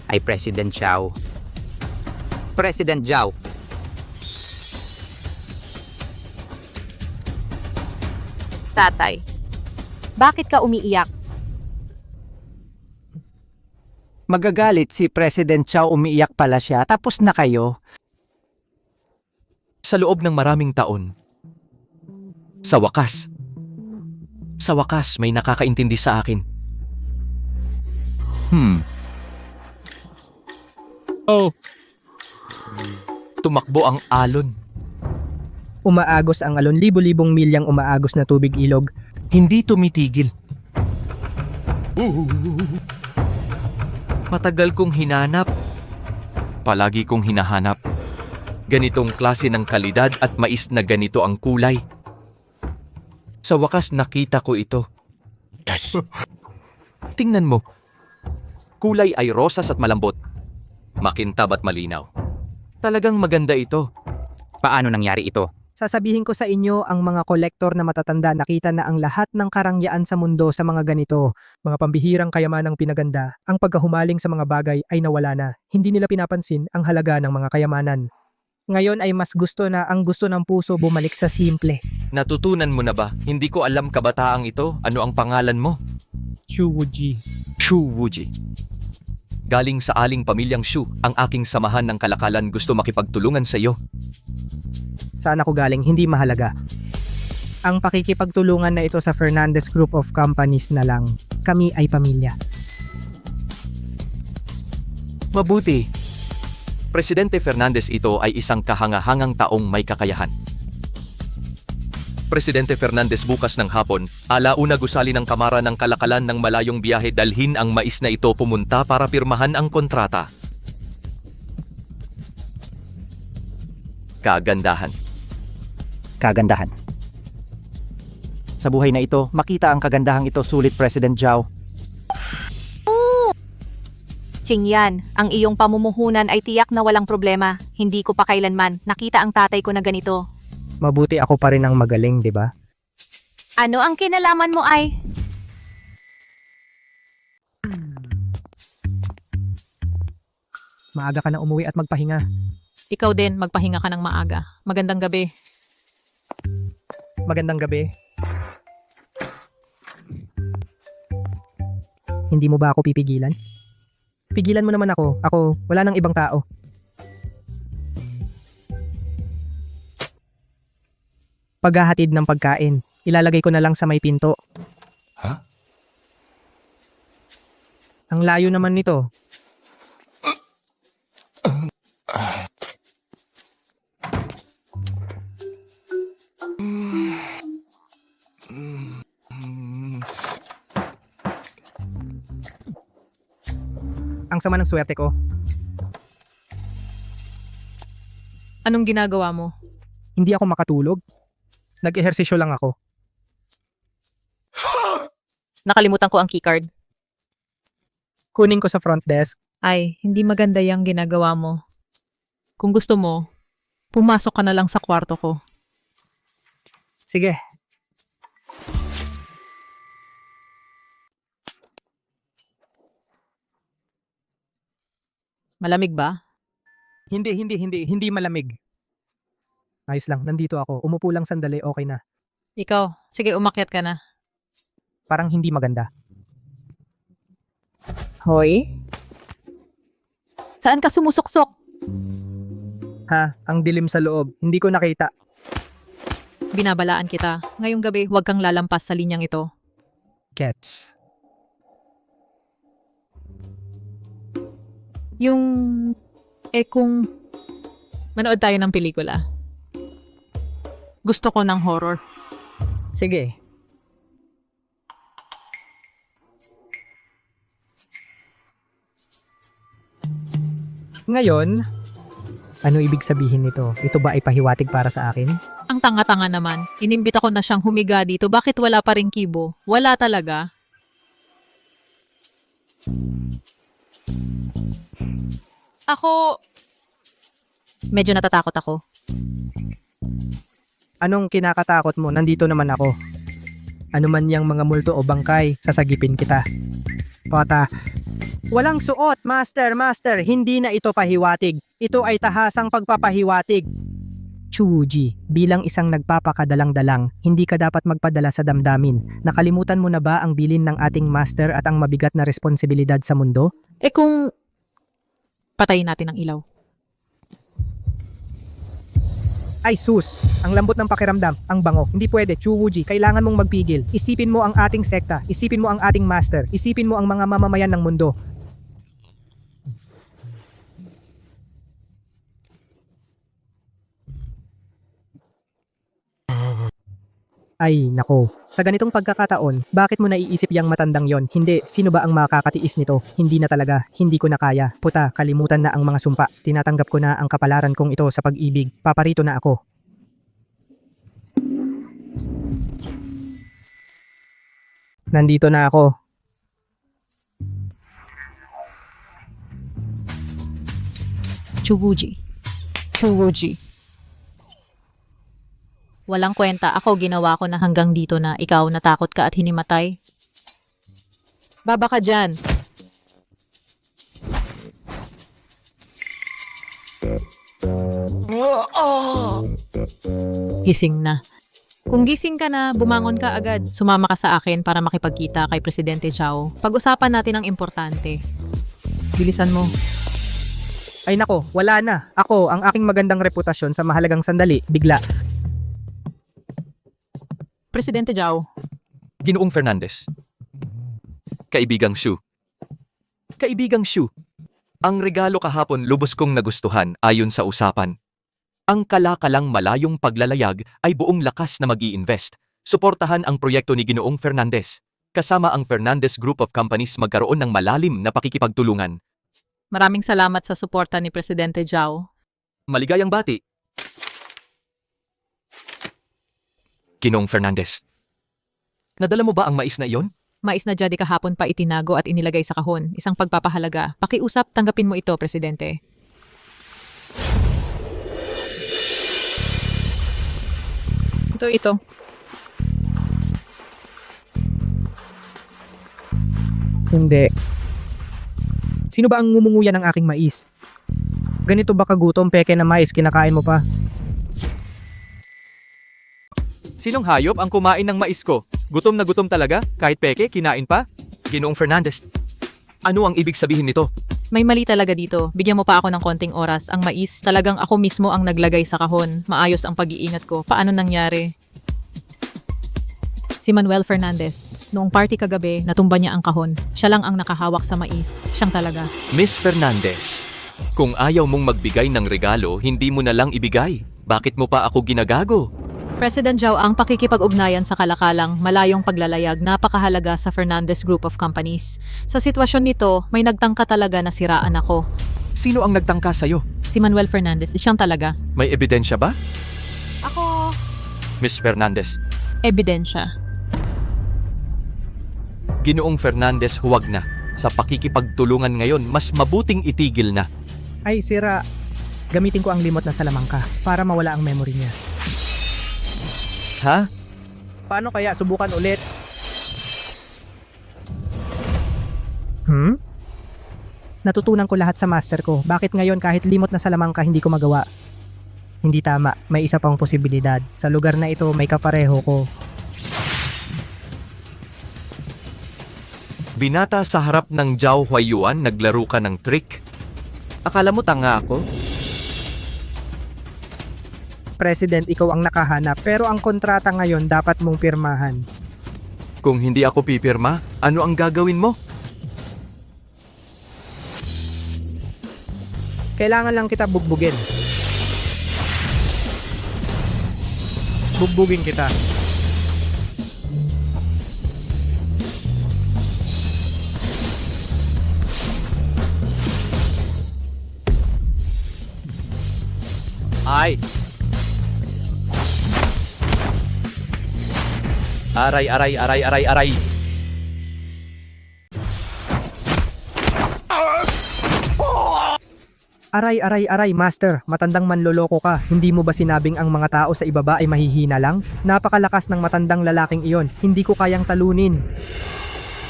Ay President Zhao. President Zhao. Tatay, bakit ka umiiyak? Magagalit si President Chow, umiiyak pala siya, tapos na kayo. Sa loob ng maraming taon, sa wakas may nakakaintindi sa akin. Tumakbo ang alon. Umaagos ang alon, libo-libong milyang umaagos na tubig ilog. Hindi tumitigil. Matagal kong hinanap. Palagi kong hinahanap. Ganitong klase ng kalidad at mais na ganito ang kulay. Sa wakas nakita ko ito. Tingnan mo. Kulay ay rosas at malambot. Makintab at malinaw. Talagang maganda ito. Paano nangyari ito? Sasabihin ko sa inyo, ang mga kolektor na matatanda nakita na ang lahat ng karangyaan sa mundo sa mga ganito, mga pambihirang kayamanang pinaganda. Ang pagkahumaling sa mga bagay ay nawala na. Hindi nila pinapansin ang halaga ng mga kayamanan. Ngayon ay mas gusto na ang gusto ng puso bumalik sa simple. Natutunan mo na ba? Hindi ko alam kabataang ito. Ano ang pangalan mo? Shu Wuji. Shu Wuji. Galing sa aling pamilyang Shu, ang aking samahan ng kalakalan gusto makipagtulungan sa iyo. Saan ako galing, hindi mahalaga. Ang pakikipagtulungan na ito sa Fernandez Group of Companies na lang. Kami ay pamilya. Mabuti. Presidente Fernandez, ito ay isang kahangahangang taong may kakayahan. Presidente Fernandez, bukas ng hapon, alauna gusali ng Kamara ng Kalakalan ng malayong biyahe, dalhin ang mais na ito pumunta para pirmahan ang kontrata. Kagandahan. Kagandahan. Sa buhay na ito, makita ang kagandahang ito, sulit President Zhao. Qingyan, ang iyong pamumuhunan ay tiyak na walang problema. Hindi ko pa kailanman nakita ang tatay ko na ganito. Mabuti ako pa rin ang magaling, di ba? Ano ang kinalaman mo ay? Maaga ka na umuwi at magpahinga. Ikaw din, magpahinga ka ng maaga. Magandang gabi. Magandang gabi. Hindi mo ba ako pipigilan? Pigilan mo naman ako. Ako, wala nang ibang tao. Paghahatid ng pagkain, ilalagay ko na lang sa may pinto. Ha? Ang layo naman nito. Ang sama ng swerte ko. Anong ginagawa mo? Hindi ako makatulog. Nag-ehersisyo lang ako. Nakalimutan ko ang keycard. Kunin ko sa front desk. Ay, hindi maganda yung ginagawa mo. Kung gusto mo, pumasok ka na lang sa kwarto ko. Sige. Malamig ba? Hindi malamig. Ayos lang, nandito ako. Umupo lang sandali, okay na. Ikaw, sige umakyat ka na. Parang hindi maganda. Hoy? Saan ka sumusuksok? Ha, ang dilim sa loob. Hindi ko nakita. Binabalaan kita. Ngayong gabi, huwag kang lalampas sa linyang ito. Gets. Kung manood tayo ng pelikula. Gusto ko ng horror. Sige. Ngayon, ano ibig sabihin nito? Ito ba ay pahiwatig para sa akin? Ang tanga-tanga naman. Inimbita ko na siyang humiga dito. Bakit wala pa rin kibo? Wala talaga. Ako... Medyo natatakot ako. Anong kinakatakot mo? Nandito naman ako. Ano man yang mga multo o bangkay, sasagipin kita. Pata. Walang suot, master. Hindi na ito pahiwatig. Ito ay tahasang pagpapahiwatig. Chuji, bilang isang nagpapakadalang-dalang, hindi ka dapat magpadala sa damdamin. Nakalimutan mo na ba ang bilin ng ating master at ang mabigat na responsibilidad sa mundo? Kung... Patayin natin ang ilaw. Ay sus, ang lambot ng pakiramdam, ang bango. Hindi pwede, Chuwuji, kailangan mong magpigil. Isipin mo ang ating sekta, isipin mo ang ating master, isipin mo ang mga mamamayan ng mundo. Ay, nako. Sa ganitong pagkakataon, bakit mo naiisip yang matandang yon? Hindi, sino ba ang makakatiis nito? Hindi na talaga, hindi ko na kaya. Puta, kalimutan na ang mga sumpa. Tinatanggap ko na ang kapalaran kong ito sa pag-ibig. Paparito na ako. Nandito na ako. Chuwuji. Walang kwenta. Ako ginawa ko na hanggang dito na ikaw natakot ka at hinimatay. Baba ka dyan. Gising na. Kung gising ka na, bumangon ka agad. Sumama ka sa akin para makipagkita kay Presidente Zhao. Pag-usapan natin ang importante. Bilisan mo. Ay nako, wala na. Ako, ang aking magandang reputasyon sa mahalagang sandali, bigla. Presidente Zhao. Ginoong Fernandez. Kaibigang Shu. Kaibigang Shu, ang regalo kahapon lubos kong nagustuhan ayon sa usapan. Ang kalakalang malayong paglalayag ay buong lakas na mag-i-invest. Suportahan ang proyekto ni Ginoong Fernandez. Kasama ang Fernandez Group of Companies magkaroon ng malalim na pakikipagtulungan. Maraming salamat sa suporta ni Presidente Zhao. Maligayang bati. Ginoong Fernandez. Nadala mo ba ang mais na iyon? Mais na jadi kahapon pa itinago at inilagay sa kahon. Isang pagpapahalaga. Pakiusap, tanggapin mo ito, Presidente. Ito. Hindi. Sino ba ang ngumunguya ng aking mais? Ganito ba kagutom peke na mais kinakain mo pa? Sinong hayop ang kumain ng mais ko? Gutom na gutom talaga? Kahit peke, kinain pa? Ginoong Fernandez, ano ang ibig sabihin nito? May mali talaga dito. Bigyan mo pa ako ng konting oras. Ang mais, talagang ako mismo ang naglagay sa kahon. Maayos ang pag-iingat ko. Paano nangyari? Si Manuel Fernandez. Noong party kagabi, natumba niya ang kahon. Siya lang ang nakahawak sa mais. Siyang talaga. Miss Fernandez, kung ayaw mong magbigay ng regalo, hindi mo na lang ibigay. Bakit mo pa ako ginagago? President Zhao, ang pakikipag-ugnayan sa kalakalang malayong paglalayag napakahalaga sa Fernandez Group of Companies. Sa sitwasyon nito, may nagtangka talaga na siraan ako. Sino ang nagtangka sa'yo? Si Manuel Fernandez, siyang talaga. May ebidensya ba? Ako. Miss Fernandez, Ebidensya. Ginoong Fernandez, huwag na. Sa pakikipagtulungan ngayon, mas mabuting itigil na. Ay, sira. Gamitin ko ang limot na salamangka para mawala ang memory niya. Ha? Paano kaya subukan ulit? Natutunan ko lahat sa master ko. Bakit ngayon kahit limot na salamangka hindi ko magawa? Hindi tama. May isa pang posibilidad. Sa lugar na ito may kapareho ko. Binata sa harap ng Zhao Huaiyuan, naglaro ka ng trick? Akala mo tanga ako? President, ikaw ang nakahanap pero ang kontrata ngayon dapat mong pirmahan. Kung hindi ako pipirma, ano ang gagawin mo? Kailangan lang kita bugbugin. Bugbugin kita. Ay! Aray, aray, aray, aray, aray! Aray, aray, aray, master. Matandang manloloko ka. Hindi mo ba sinabing ang mga tao sa ibaba ay mahihina lang? Napakalakas ng matandang lalaking iyon. Hindi ko kayang talunin.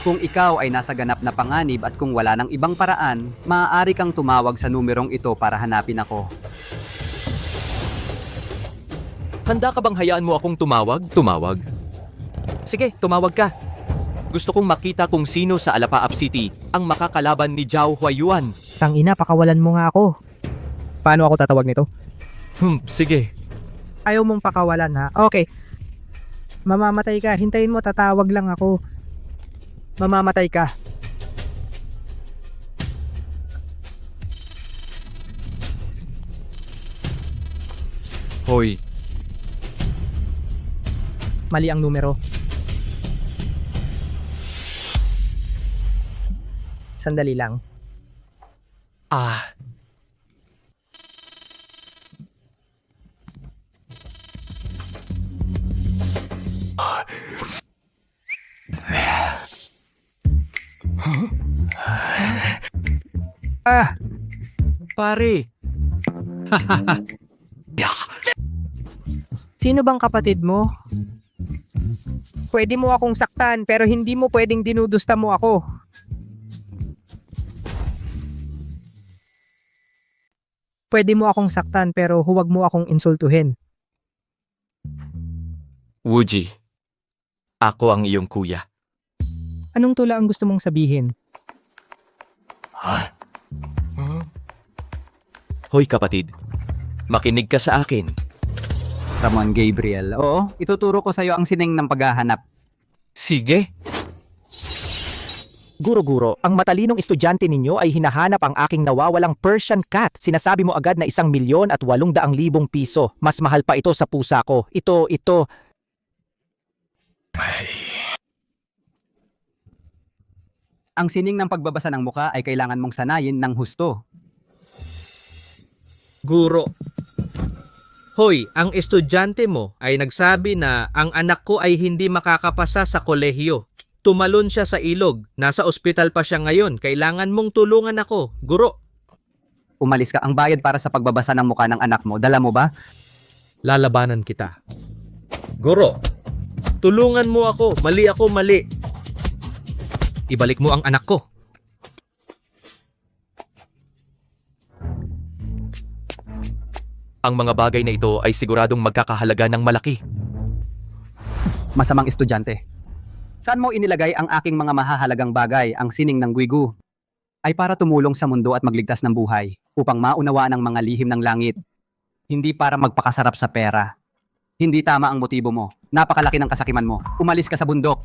Kung ikaw ay nasa ganap na panganib at kung wala ng ibang paraan, maaari kang tumawag sa numerong ito para hanapin ako. Handa ka bang hayaan mo akong tumawag? Tumawag. Sige, tumawag ka. Gusto kong makita kung sino sa Alapaap City ang makakalaban ni Zhao Huaiyuan. Tangina, pakawalan mo nga ako. Paano ako tatawag nito? Sige. Ayaw mong pakawalan ha? Okay. Mamamatay ka. Hintayin mo, tatawag lang ako. Mamamatay ka. Hoy. Mali ang numero. Sandali lang. Pare. Sino bang kapatid mo? Pwede mo akong saktan pero hindi mo pwedeng dinudusta mo ako. Pwede mo akong saktan pero huwag mo akong insultuhin. Wuji, ako ang iyong kuya. Anong tula ang gusto mong sabihin? Hoy kapatid, makinig ka sa akin. Ramon Gabriel, oo, ituturo ko sa'yo ang sining ng paghahanap. Sige. Guro-guro, ang matalinong estudyante ninyo ay hinahanap ang aking nawawalang Persian cat. Sinasabi mo agad na 1,800,000 piso. Mas mahal pa ito sa pusa ko. Ito. Ang sining ng pagbabasa ng muka ay kailangan mong sanayin ng husto. Guro. Hoy, ang estudyante mo ay nagsabi na ang anak ko ay hindi makakapasa sa kolehiyo. Tumalon siya sa ilog. Nasa ospital pa siya ngayon. Kailangan mong tulungan ako, guro. Umalis ka. Ang bayad para sa pagbabasa ng muka ng anak mo, dala mo ba? Lalabanan kita. Guro, tulungan mo ako. Mali ako, mali. Ibalik mo ang anak ko. Ang mga bagay na ito ay siguradong magkakahalaga ng malaki. Masamang estudyante. Saan mo inilagay ang aking mga mahahalagang bagay, ang sining ng Guigu? Ay para tumulong sa mundo at magligtas ng buhay, upang maunawaan ang mga lihim ng langit. Hindi para magpakasarap sa pera. Hindi tama ang motibo mo. Napakalaki ng kasakiman mo. Umalis ka sa bundok.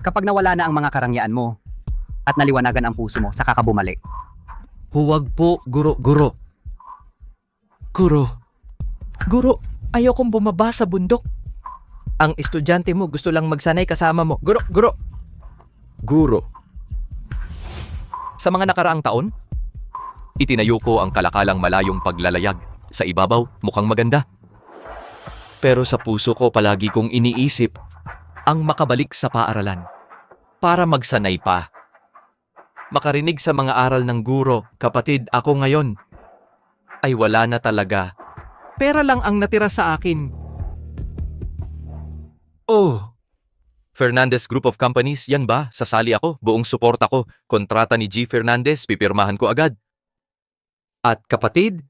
Kapag nawala na ang mga karangyaan mo, at naliwanagan ang puso mo, saka ka bumalik. Huwag po, guro. Guro, ayokong bumaba sa bundok. Ang estudyante mo gusto lang magsanay kasama mo. Guro. Sa mga nakaraang taon, itinayo ko ang kalakalang malayong paglalayag. Sa ibabaw, mukhang maganda. Pero sa puso ko palagi kong iniisip ang makabalik sa paaralan para magsanay pa. Makarinig sa mga aral ng guro, kapatid, ako ngayon ay wala na talaga. Pera lang ang natira sa akin. Oh, Fernandez Group of Companies, yan ba? Sasali ako, buong suporta ko. Kontrata ni G. Fernandez, pipirmahan ko agad. At kapatid,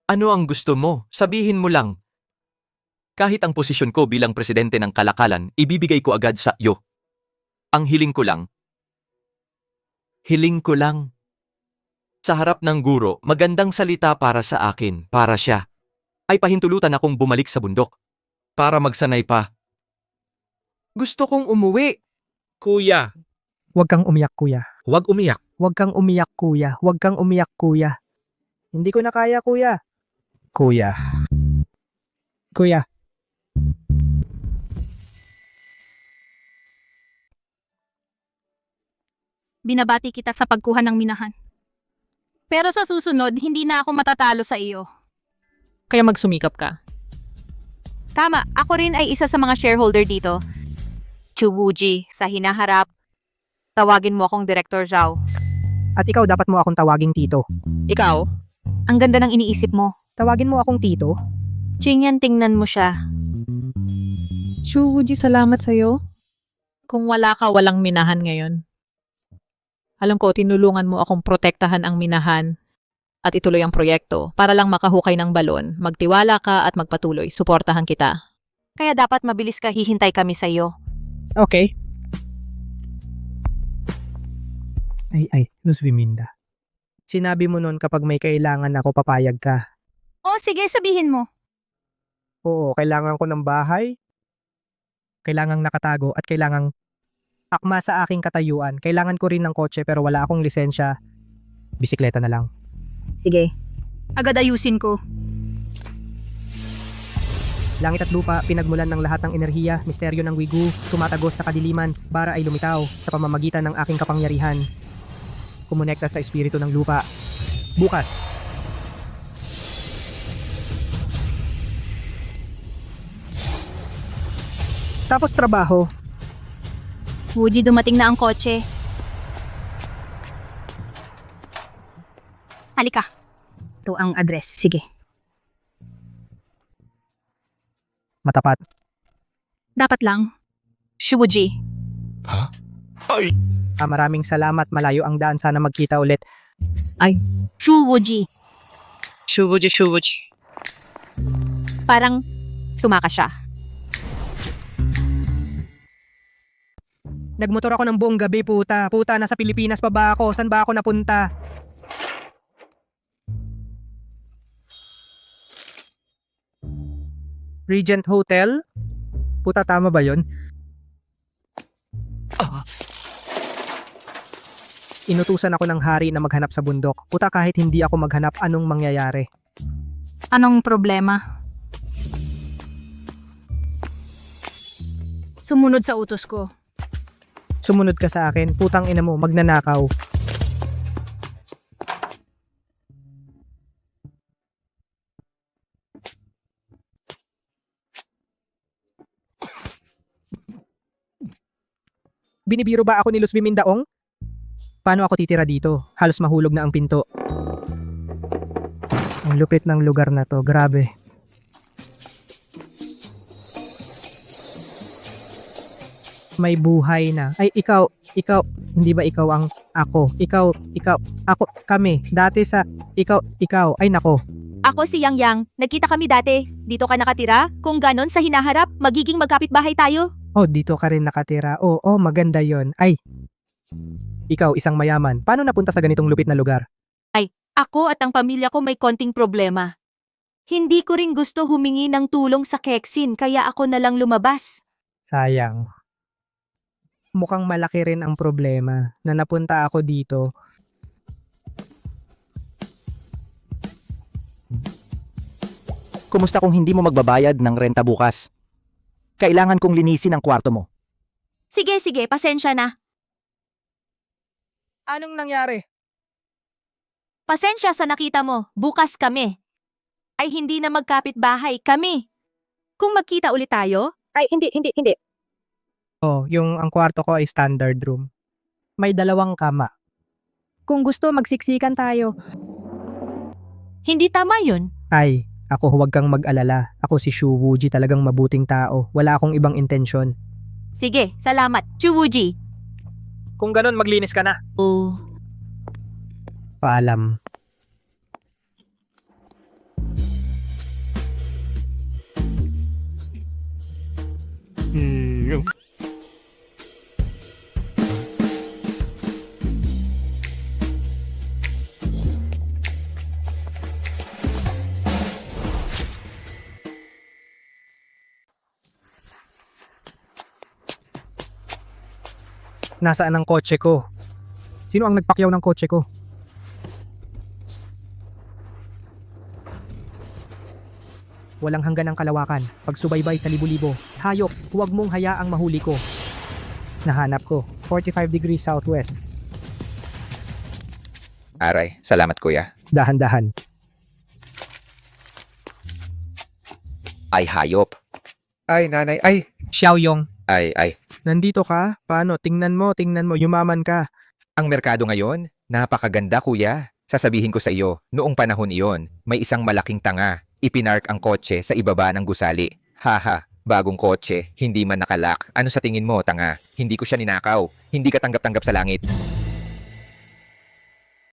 ano ang gusto mo? Sabihin mo lang. Kahit ang posisyon ko bilang presidente ng kalakalan, ibibigay ko agad sa iyo. Ang hiling ko lang. Sa harap ng guro, magandang salita para sa akin, para siya. Ay pahintulutan akong bumalik sa bundok. Para magsanay pa. Gusto kong umuwi. Kuya, Huwag kang umiyak, kuya. huwag umiyak. Huwag kang umiyak, kuya. Huwag kang umiyak, kuya. Hindi ko na kaya, kuya. Kuya. Binabati kita sa pagkuha ng minahan. Pero sa susunod, hindi na ako matatalo sa iyo. Kaya magsumikap ka. Tama, ako rin ay isa sa mga shareholder dito. Chubuji, sa hinaharap, tawagin mo akong Director Zhao. At ikaw dapat mo akong tawaging tito. Ikaw? Ang ganda ng iniisip mo. Tawagin mo akong tito? Chingyan, tingnan mo siya. Chuwuji, salamat sa'yo. Kung wala ka, walang minahan ngayon. Alam ko, tinulungan mo akong protektahan ang minahan at ituloy ang proyekto para lang makahukay ng balon. Magtiwala ka at magpatuloy. Suportahan kita. Kaya dapat mabilis ka, hihintay kami sa iyo. Okay. Ay, Luz Viminda. Sinabi mo nun kapag may kailangan ako, papayag ka. O sige, sabihin mo. Oo, kailangan ko ng bahay. Kailangang nakatago at kailangang akma sa aking katayuan. Kailangan ko rin ng kotse pero wala akong lisensya. Bisikleta na lang. Sige. Agad ayusin ko. Langit at lupa, pinagmulan ng lahat ng enerhiya, misteryo ng Guigu, tumatagos sa kadiliman, bara ay lumitaw sa pamamagitan ng aking kapangyarihan. Kumonekta sa espiritu ng lupa. Bukas. Tapos trabaho. Wuji, dumating na ang kotse. Halika. Ito ang address. Sige. Matapat. Dapat lang. Chubuji. Maraming salamat. Malayo ang daan. Sana magkita ulit. Chuwuji. Chuwuji. Parang tumakas siya. Nagmotor ako ng buong gabi, puta. Puta, nasa Pilipinas pa ba ako? Saan ba ako napunta? Regent Hotel? Puta, tama ba yun? Inutusan ako ng hari na maghanap sa bundok. Puta kahit hindi ako maghanap, anong mangyayari? Anong problema? Sumunod sa utos ko. Sumunod ka sa akin, putang ina mo, magnanakaw. Binibiro ba ako ni Luz Bimindaong? Paano ako titira dito? Halos mahulog na ang pinto. Ang lupit ng lugar na to, grabe. May buhay na. Ay, ikaw, hindi ba ikaw ang ako? Ikaw, ako, kami. Dati sa, ikaw, ay nako. Ako si Yang Yang. Nagkita kami dati. Dito ka nakatira? Kung ganon sa hinaharap, magiging magkapit-bahay tayo. Oh, dito ka rin nakatira. Oh, maganda yon. Ay, ikaw, isang mayaman. Paano napunta sa ganitong lupit na lugar? Ako at ang pamilya ko may konting problema. Hindi ko rin gusto humingi ng tulong sa Keksin kaya ako na lang lumabas. Sayang. Mukhang malaki rin ang problema na napunta ako dito. Kumusta kung hindi mo magbabayad ng renta bukas? Kailangan kong linisin ang kwarto mo. Sige, pasensya na. Anong nangyari? Pasensya sa nakita mo, bukas kami. Ay hindi na magkapit bahay, kami. Kung magkita ulit tayo? Ay, hindi. Oh, ang kwarto ko ay standard room. May 2 kama. Kung gusto, magsiksikan tayo. Hindi tama yun. Ay, ako huwag kang mag-alala. Ako si Shu Wuji, talagang mabuting tao. Wala akong ibang intensyon. Sige, salamat, Chuwuji. Kung ganun, maglinis ka na. Oh. Paalam. Nasaan ang kotse ko? Sino ang nagpakyaw ng kotse ko? Walang hanggan ang kalawakan. Pagsubaybay sa libo-libo. Hayop, huwag mong hayaang mahuli ko. Nahanap ko. 45 degrees southwest. Aray, salamat kuya. Dahan-dahan. Ay, hayop. Ay, nanay, ay. Xiaoyong, Ay. nandito ka? Paano? Tingnan mo, yumaman ka. Ang merkado ngayon, napakaganda kuya. Sasabihin ko sa iyo, noong panahon iyon, may isang malaking tanga. Ipinark ang kotse sa ibaba ng gusali. Haha, bagong kotse, hindi man nakalak. Ano sa tingin mo, tanga? Hindi ko siya ninakaw. Hindi ka tanggap-tanggap sa langit.